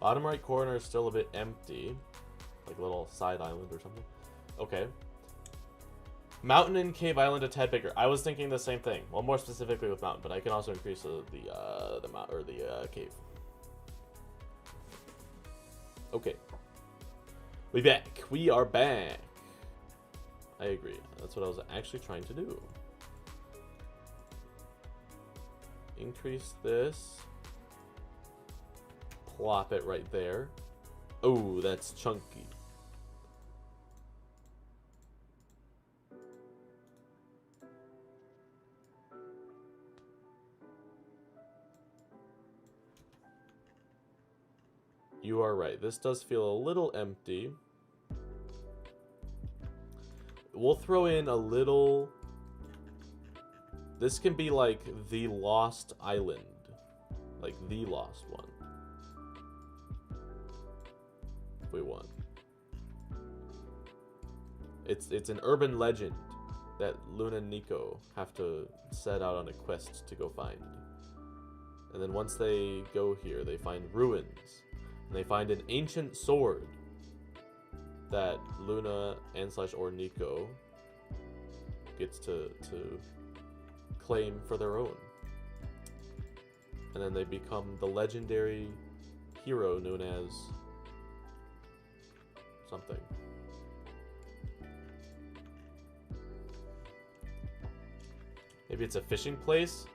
Bottom right corner is still a bit empty. Like a little side island or something. Okay. Mountain and cave island a tad bigger. I was thinking the same thing. Well, more specifically with mountain, but I can also increase the cave. Okay. We back. We are back. I agree. That's what I was actually trying to do. Increase this. Plop it right there. Oh, that's chunky. You are right. This does feel a little empty. We'll throw in a little... This can be like the Lost Island. Like the Lost one. If we want. It's an urban legend that Luna and Nico have to set out on a quest to go find. And then once they go here, they find ruins. And they find an ancient sword. that Luna and / or Nico gets to claim for their own. And then they become the legendary hero known as something. Maybe it's a fishing place?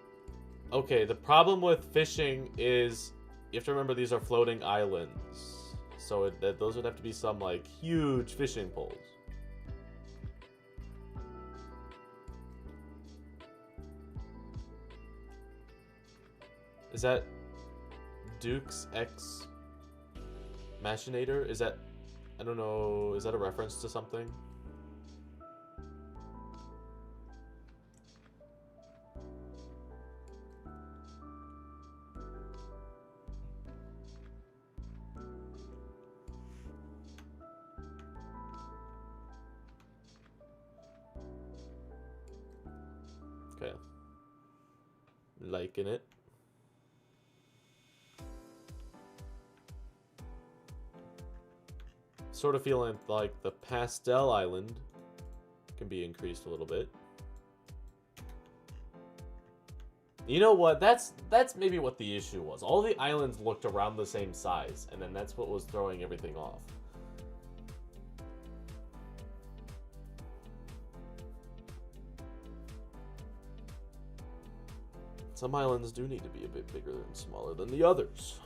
Okay, the problem with fishing is you have to remember these are floating islands. So those would have to be some, like, huge fishing poles. Is that Duke's X Machinator? Is that, I don't know, is that a reference to something? Okay. Liking it. Sort of feeling like the Pastel Island can be increased a little bit. You know what? That's maybe what the issue was. All the islands looked around the same size, and then that's what was throwing everything off. Some islands do need to be a bit bigger and smaller than the others.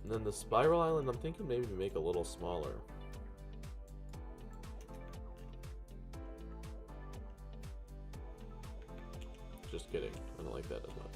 And then the Spiral Island, I'm thinking maybe make a little smaller. Just kidding. I don't like that as much.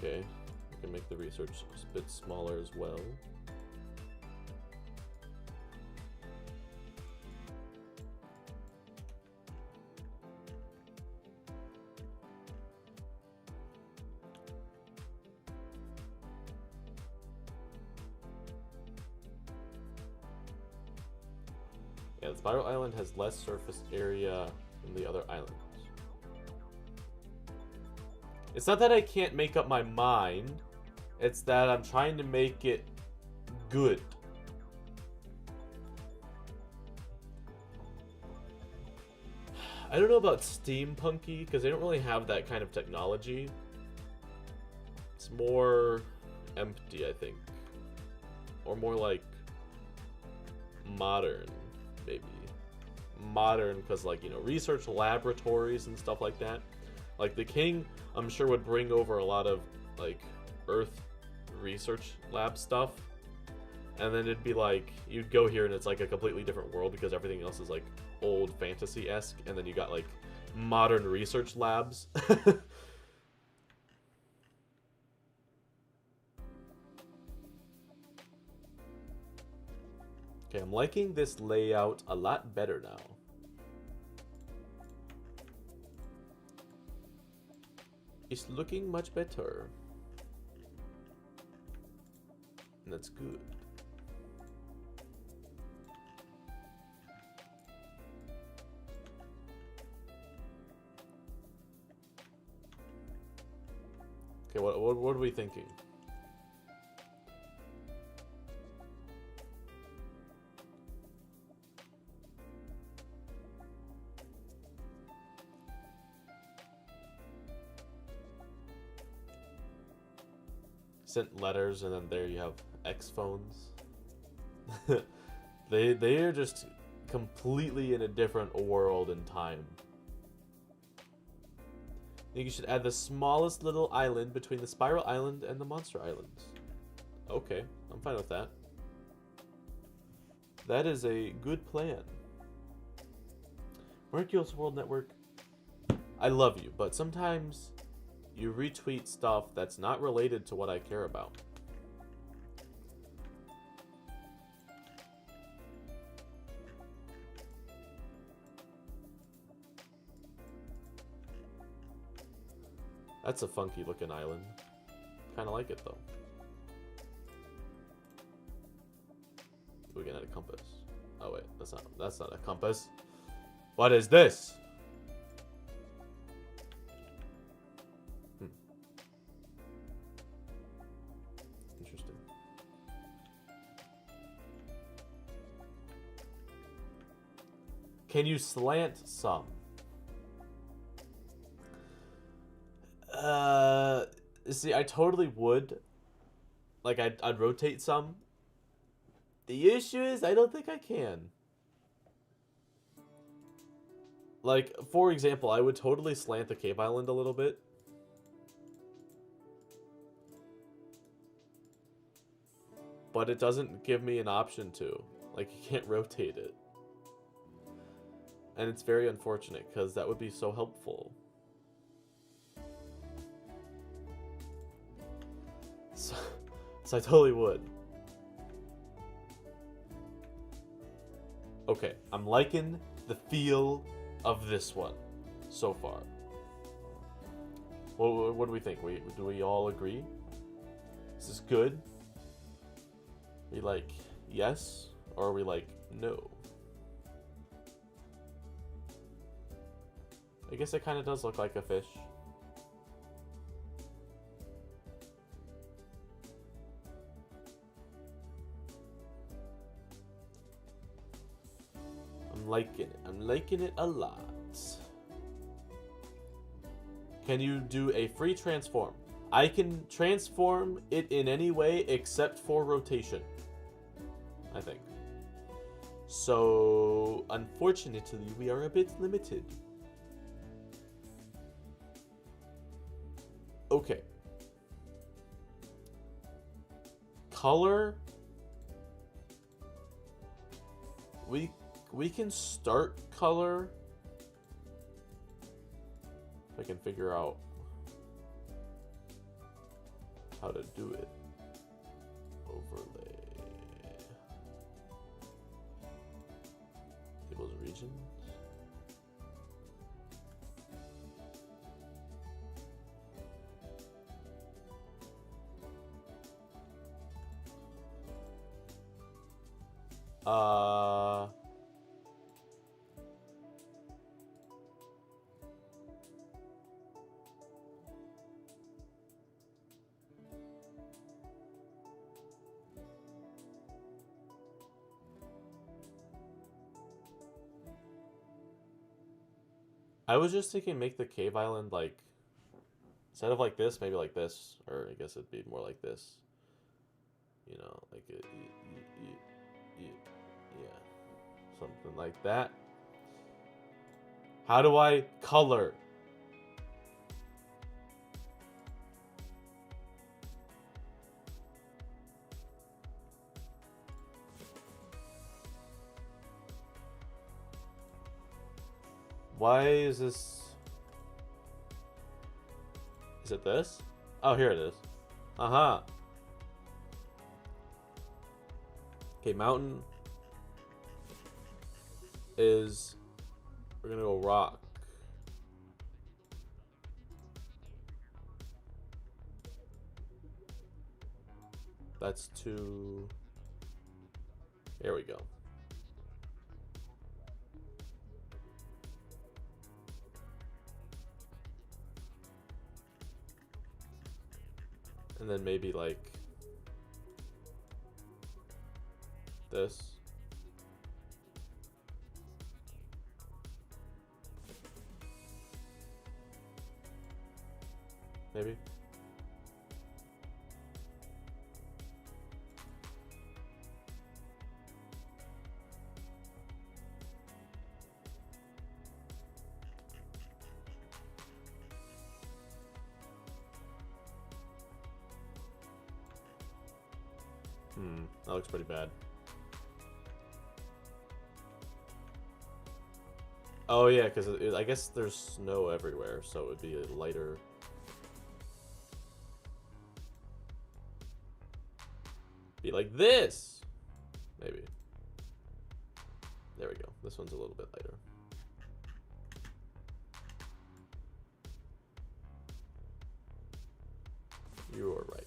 Okay, we can make the research a bit smaller as well. Yeah, the Spiral Island has less surface area than the other islands. It's not that I can't make up my mind, it's that I'm trying to make it good. I don't know about steampunky, because they don't really have that kind of technology. It's more empty, I think. Or more like modern, maybe. Modern, because, like, you know, research laboratories and stuff like that. Like, the king, I'm sure, would bring over a lot of, like, Earth research lab stuff. And then it'd be like, you'd go here and it's like a completely different world because everything else is, like, old fantasy-esque. And then you got, like, modern research labs. Okay, I'm liking this layout a lot better now. It's looking much better. And that's good. Okay, what are we thinking? Sent letters, and then there you have X phones. they are just completely in a different world and time. I think you should add the smallest little island between the Spiral Island and the Monster Islands. Okay, I'm fine with that. That is a good plan. Miraculous World Network, I love you, but sometimes you retweet stuff that's not related to what I care about. That's a funky looking island. Kind of like it though. We're gonna get a compass. Oh wait, that's not a compass. What is this? Interesting. Can you slant some? See, I totally would. Like, I'd rotate some. The issue is, I don't think I can. Like, for example, I would totally slant the cave island a little bit. But it doesn't give me an option to. Like, you can't rotate it. And it's very unfortunate, because that would be so helpful. So I totally would. Okay, I'm liking the feel of this one so far. What do we think? Do we all agree? Is this good? Are we like yes, or are we like no? I guess it kind of does look like a fish. I'm liking it a lot. Can you do a free transform? I can transform it in any way except for rotation, I think. So, unfortunately, we are a bit limited. Okay. Color. We can start color. If I can figure out how to do it. Overlay. Tables regions. I was just thinking make the cave island like, instead of like this, maybe like this, or I guess it'd be more like this. You know, like it, yeah, something like that. How do I color? Why is this? Is it this? Oh, here it is. Uh-huh. Okay, mountain is, we're gonna go rock. That's two. There we go. And then maybe like this. Maybe. That looks pretty bad. Oh yeah, because I guess there's snow everywhere, so it would be a lighter. Be like this, maybe. There we go. This one's a little bit lighter. You are right.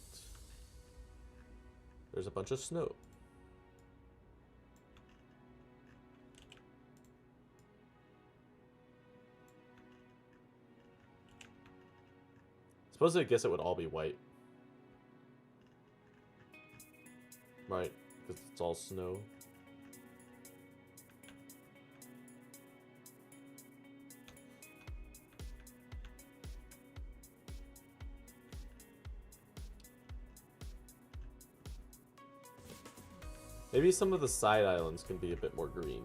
There's a bunch of snow. Suppose I guess it would all be white. Right, because it's all snow. Maybe some of the side islands can be a bit more green.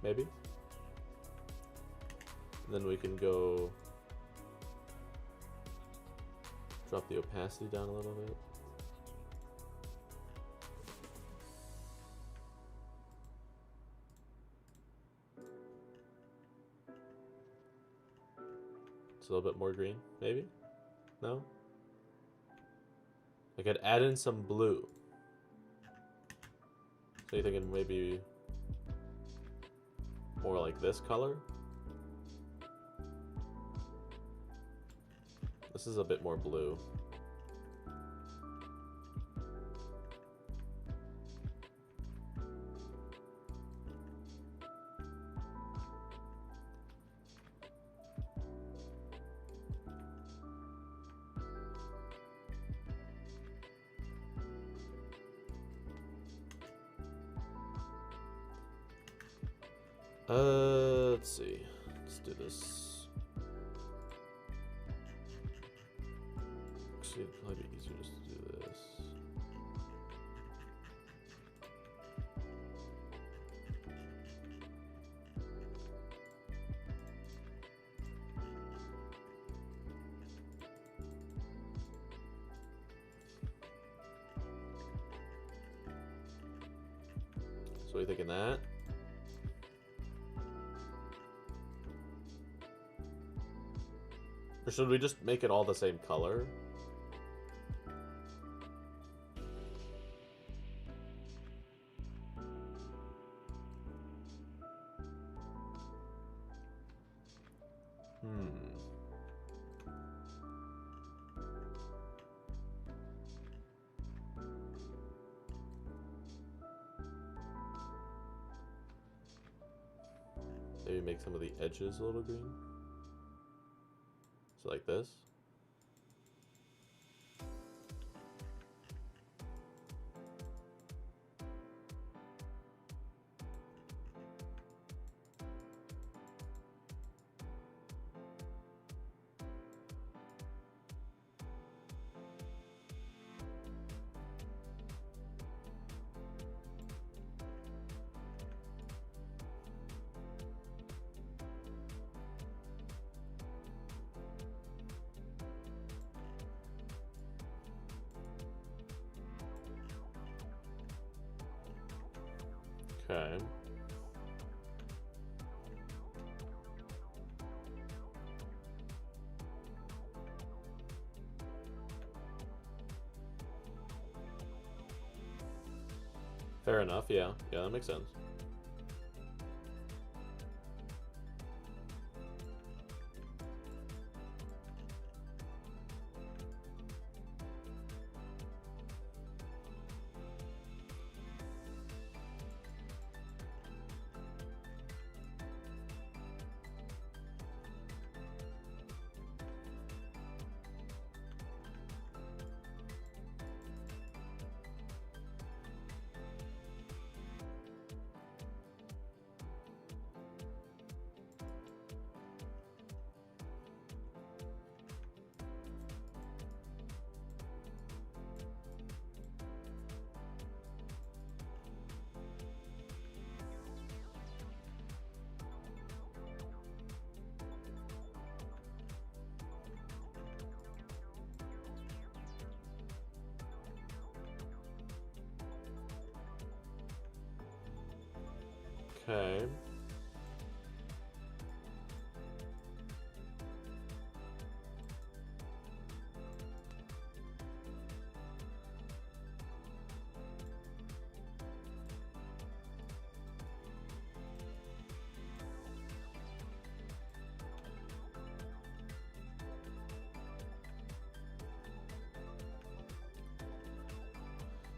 Maybe. And then we can go drop the opacity down a little bit. It's a little bit more green, maybe? No? I could add in some blue. So you're thinking maybe more like this color? This is a bit more blue. Let's see. Let's do this. Actually, it'd probably be easier just to do this. So you thinking that? Or should we just make it all the same color? Maybe make some of the edges a little green. So like this. Okay. Fair enough, yeah. Yeah, that makes sense. Okay.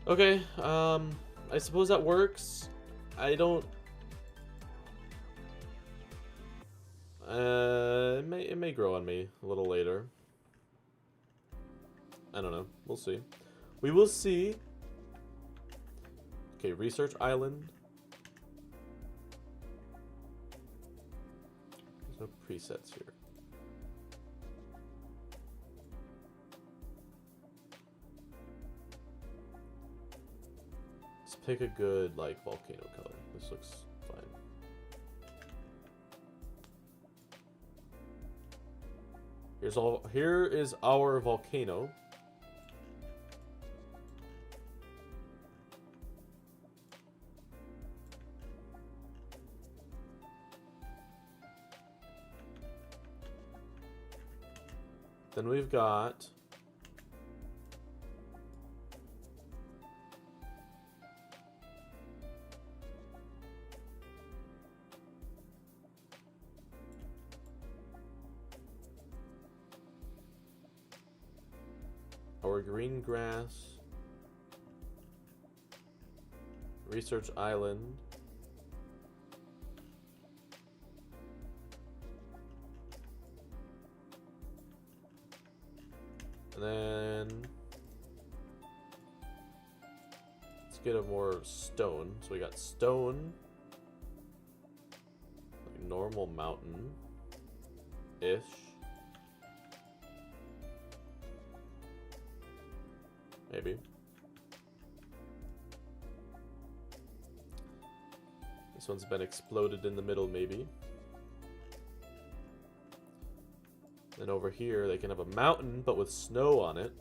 Okay, I suppose that works. I don't... it may grow on me a little later. I don't know. We'll see. We will see. Okay, Research Island. There's no presets here. Let's pick a good, like, volcano color. This looks fine. Here is our volcano. Then we've got our green grass, Research Island, and then let's get a more stone. So we got stone, like normal mountain-ish. Maybe. This one's been exploded in the middle, maybe. Then over here, they can have a mountain, but with snow on it.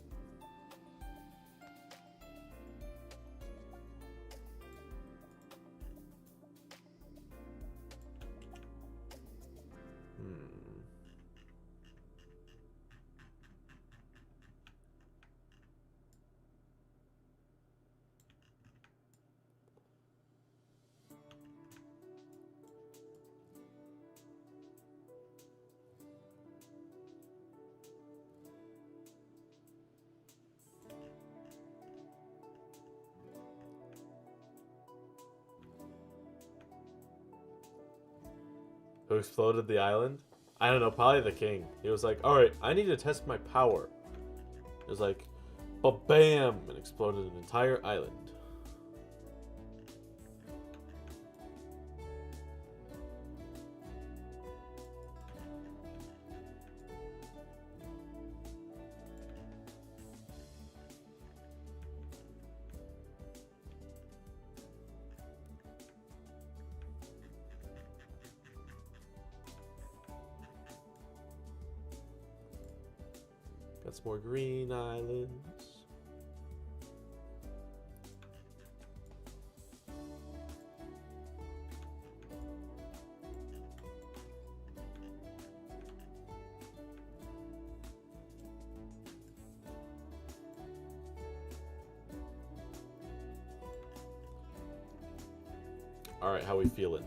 Who exploded the island? I don't know, probably the king. He was like, alright, I need to test my power. It was like, ba-bam, and exploded an entire island. Got some more green islands. All right, how we feeling?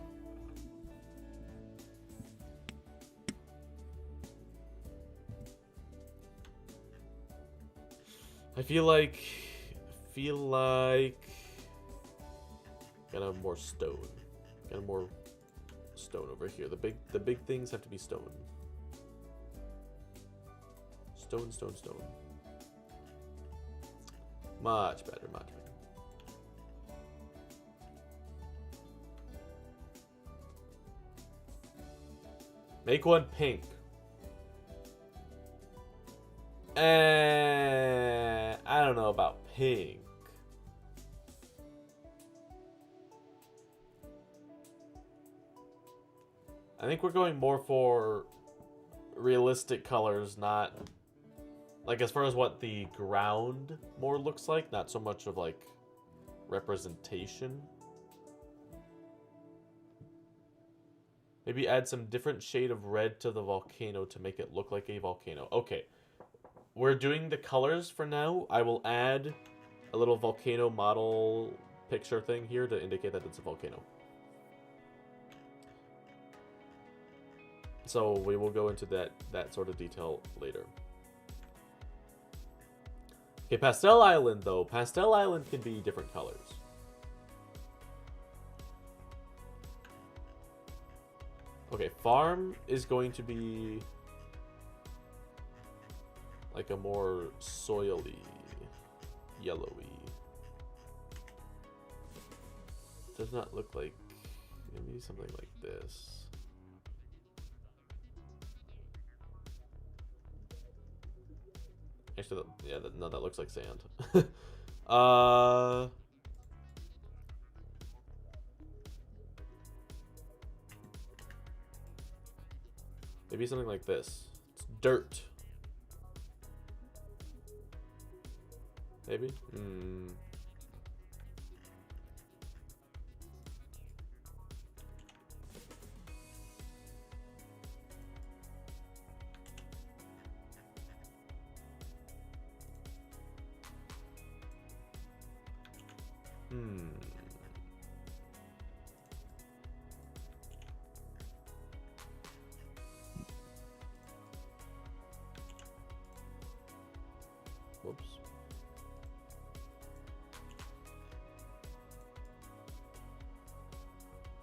I feel like gotta have more stone. Gotta have more stone over here. The big things have to be stone. Stone, stone, stone. Much better, much better. Make one pink. I don't know about pink. I think we're going more for realistic colors, not like as far as what the ground more looks like, not so much of like representation. Maybe add some different shade of red to the volcano to make it look like a volcano. Okay. We're doing the colors for now. I will add a little volcano model picture thing here to indicate that it's a volcano. So we will go into that sort of detail later. Okay, Pastel Island, though. Pastel Island can be different colors. Okay, Farm is going to be like a more soily, yellowy. Does not look like, maybe something like this. Actually, yeah, no, that looks like sand. Maybe something like this. It's dirt. Maybe? Whoops.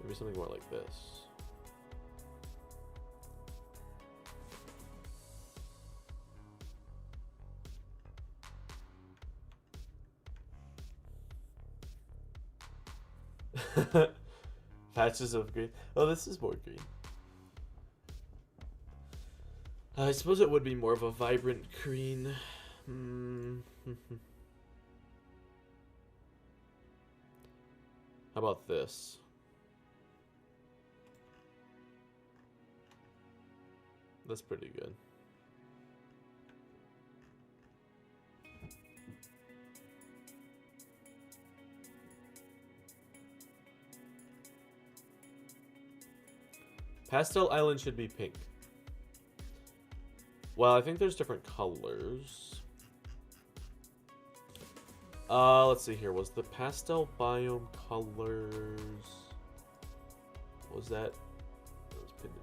Maybe something more like this. Patches of green. Oh, this is more green. I suppose it would be more of a vibrant green. How about this? That's pretty good. Pastel Island should be pink. Well, I think there's different colors. Let's see here. Was the pastel biome colors? Was that? It was pinned in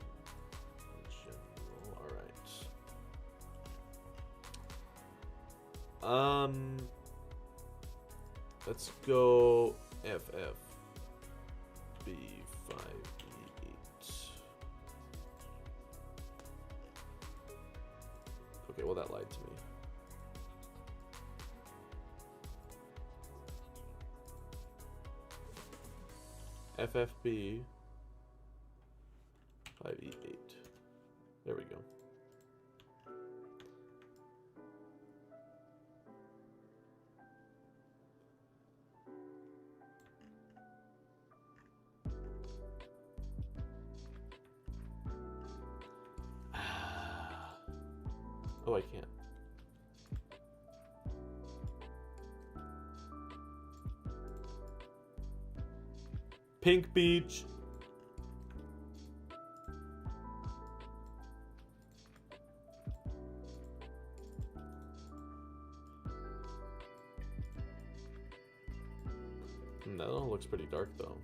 general. All right. Let's go FFB5E8. Okay, well that lied to me. FFB 5E8. There we go. Oh, I can't. Pink Beach. That all looks pretty dark though.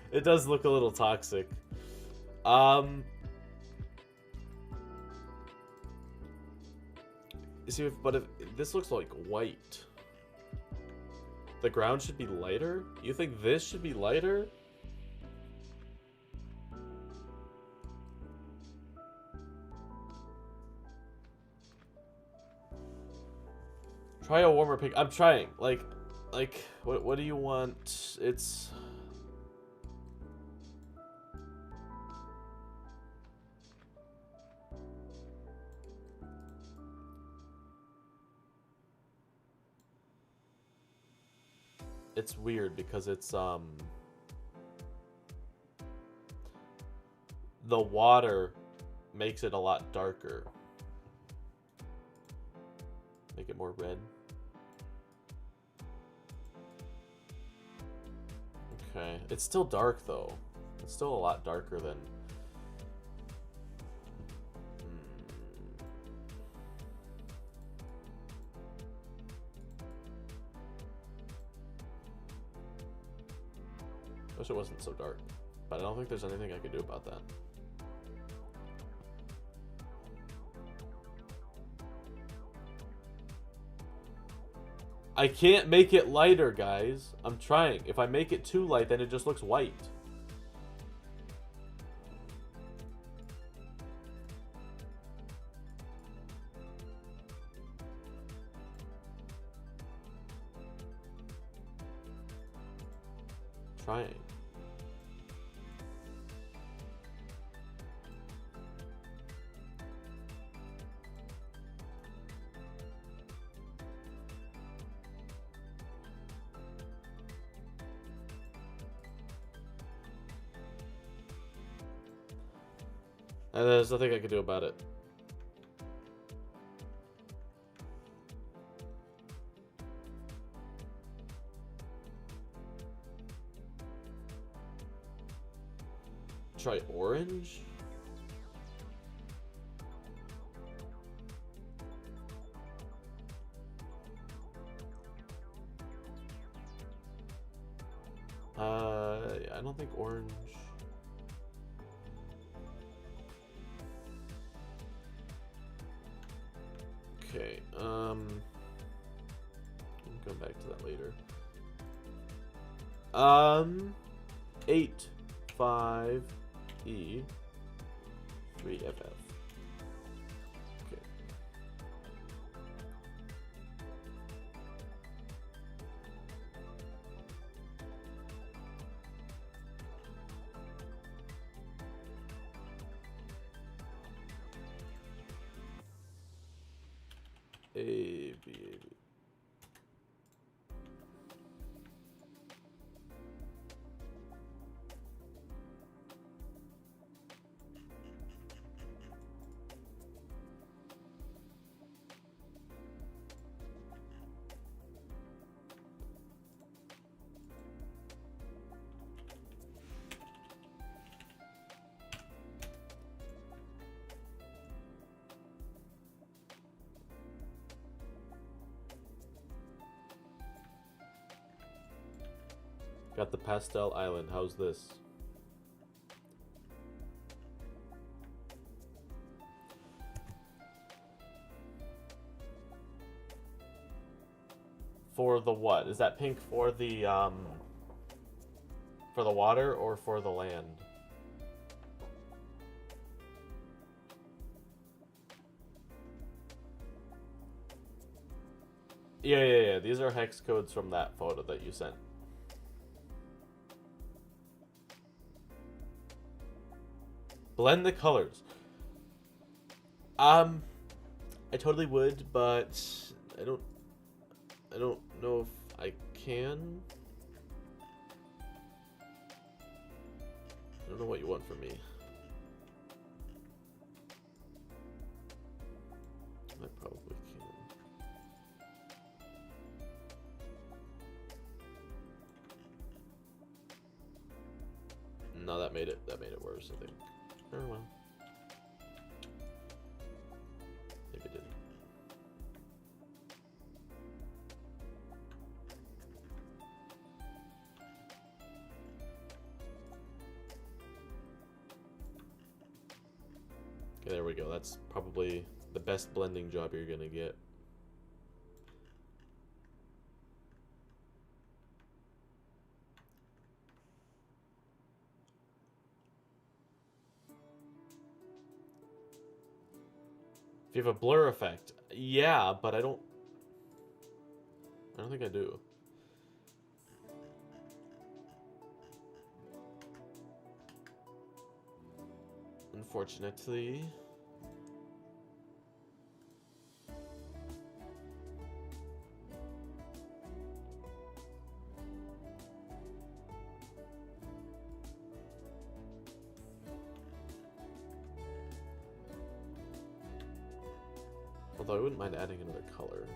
It does look a little toxic. See, but if this looks like white, the ground should be lighter. You think this should be lighter? Try a warmer pink. I'm trying. Like, what do you want? It's. It's weird because it's the water makes it a lot darker. Make it more red. Okay. It's still dark, though. It's still a lot darker than... Wish it wasn't so dark. But I don't think there's anything I could do about that. I can't make it lighter, guys. I'm trying. If I make it too light, then it just looks white. Trying. And there's nothing I can do about it. Try orange? Yeah, I don't think orange. Okay, I'll come back to that later. 8, 5, E, 3, FF. Okay. A, B, A, B. Got the pastel island. How's this? For the what? Is that pink for the water or for the land? Yeah. These are hex codes from that photo that you sent. Blend the colors. I totally would, but I don't know if I can. I don't know what you want from me. I probably can. No, that made it worse, I think. Oh well. Maybe it didn't. Okay, there we go. That's probably the best blending job you're gonna get. If you have a blur effect, yeah, but I don't think I do. Unfortunately. Although I wouldn't mind adding another color.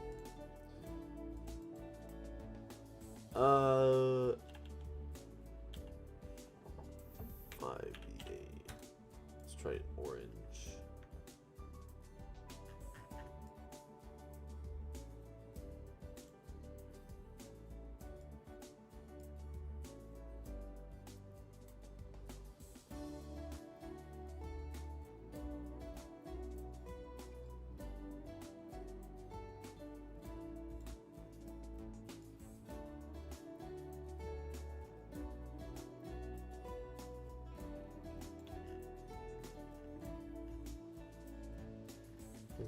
5e8. Let's try orange.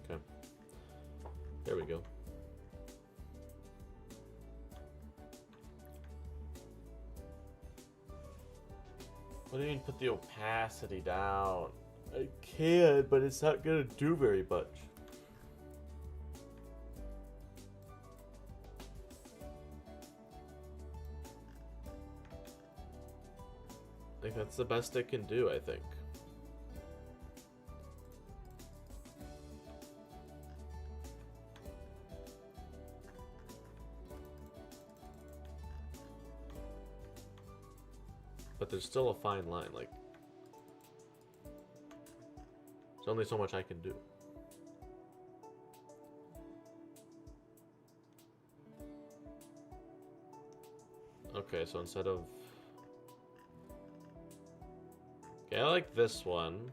Okay. There we go. What do you mean put the opacity down? I can, but it's not gonna do very much. Like, that's the best it can do, I think. But there's still a fine line, like, there's only so much I can do. Okay, so instead of... Okay, I like this one.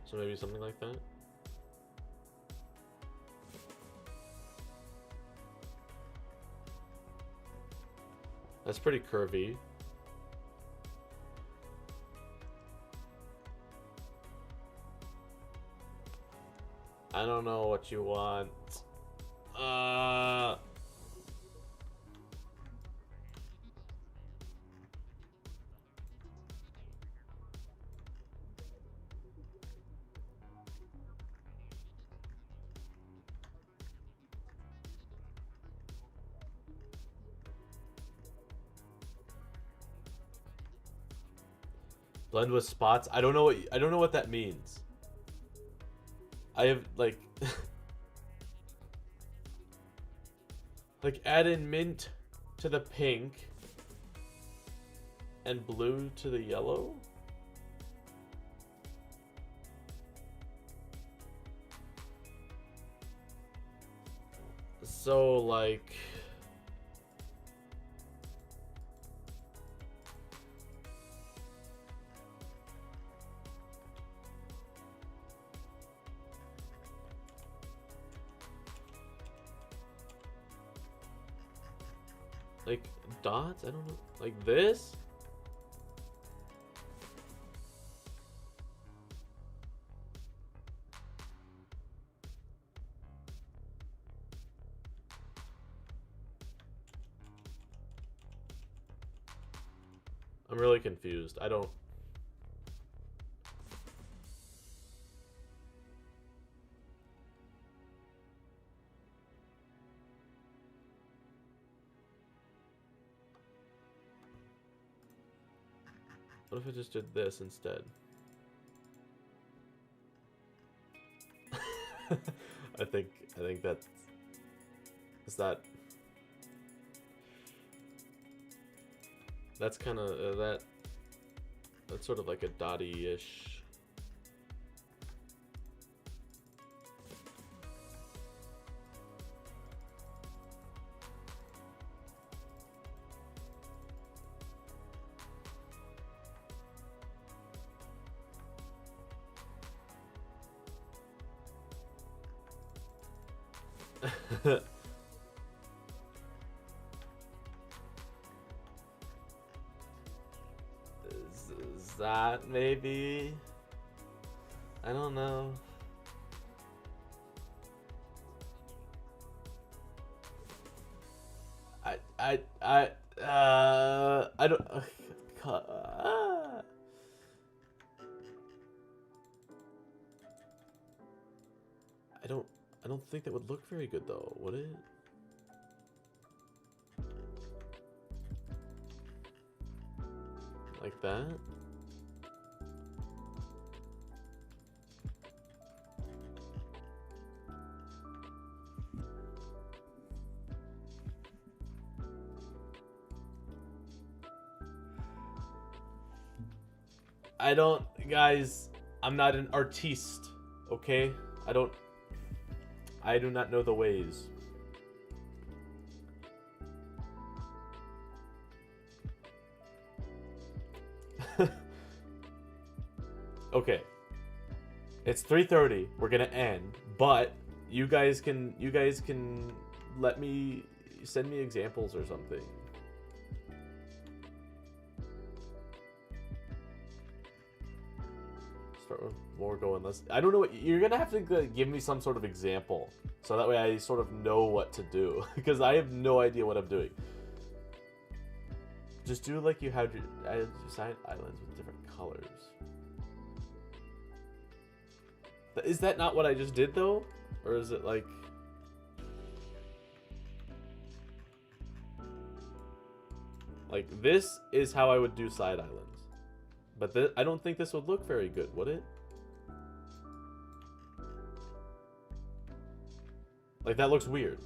So maybe something like that? That's pretty curvy. I don't know what you want. Blend with spots. I don't know what that means. I have like like add in mint to the pink and blue to the yellow. So like dots? I don't know. Like this? I'm really confused. I don't... What if I just did this instead? I think that's... Is that... That's kind of... That's sort of like a dotty-ish... Is that maybe? I don't know. I don't. I don't think that would look very good though, would it? Like that. I don't, guys, I'm not an artiste, okay? I do not know the ways. Okay. It's 3:30. We're gonna end, but you guys can let me send me examples or something. Start with more going less. I don't know what you're gonna have to give me some sort of example, so that way I sort of know what to do because I have no idea what I'm doing. Just do like you had your side islands with different colors. Is that not what I just did though? Or is it like... Like this is how I would do side islands. But I don't think this would look very good, would it? Like that looks weird.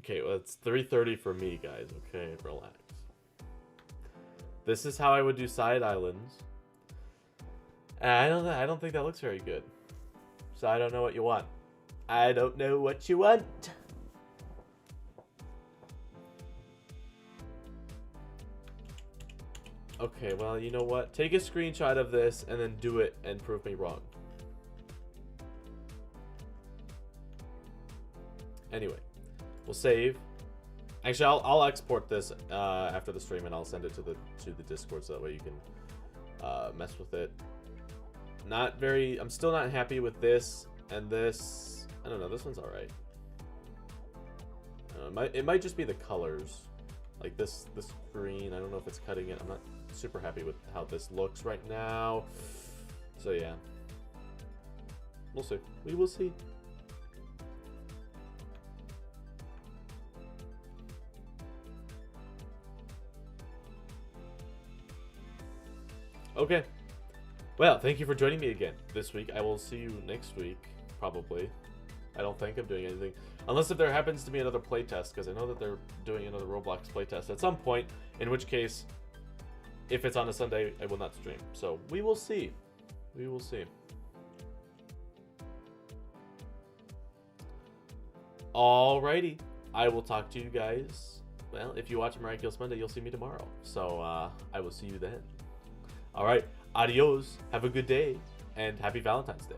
Okay, well, it's 3:30 for me, guys. Okay, relax. This is how I would do side islands. And I don't think that looks very good. So I don't know what you want. I don't know what you want. Okay, well, you know what? Take a screenshot of this and then do it and prove me wrong. Anyway. We'll save. Actually, I'll export this after the stream and I'll send it to the Discord so that way you can mess with it. I'm still not happy with this and this. I don't know. This one's all right. It might just be the colors, like this green. I don't know if it's cutting it. I'm not super happy with how this looks right now. So yeah, we'll see. We will see. Okay. Well, thank you for joining me again this week. I will see you next week, probably. I don't think I'm doing anything. Unless if there happens to be another playtest, because I know that they're doing another Roblox playtest at some point, in which case, if it's on a Sunday, I will not stream. So, we will see. We will see. Alrighty. I will talk to you guys. Well, if you watch Miraculous Monday, you'll see me tomorrow. So, I will see you then. Alright, adios, have a good day, and happy Valentine's Day.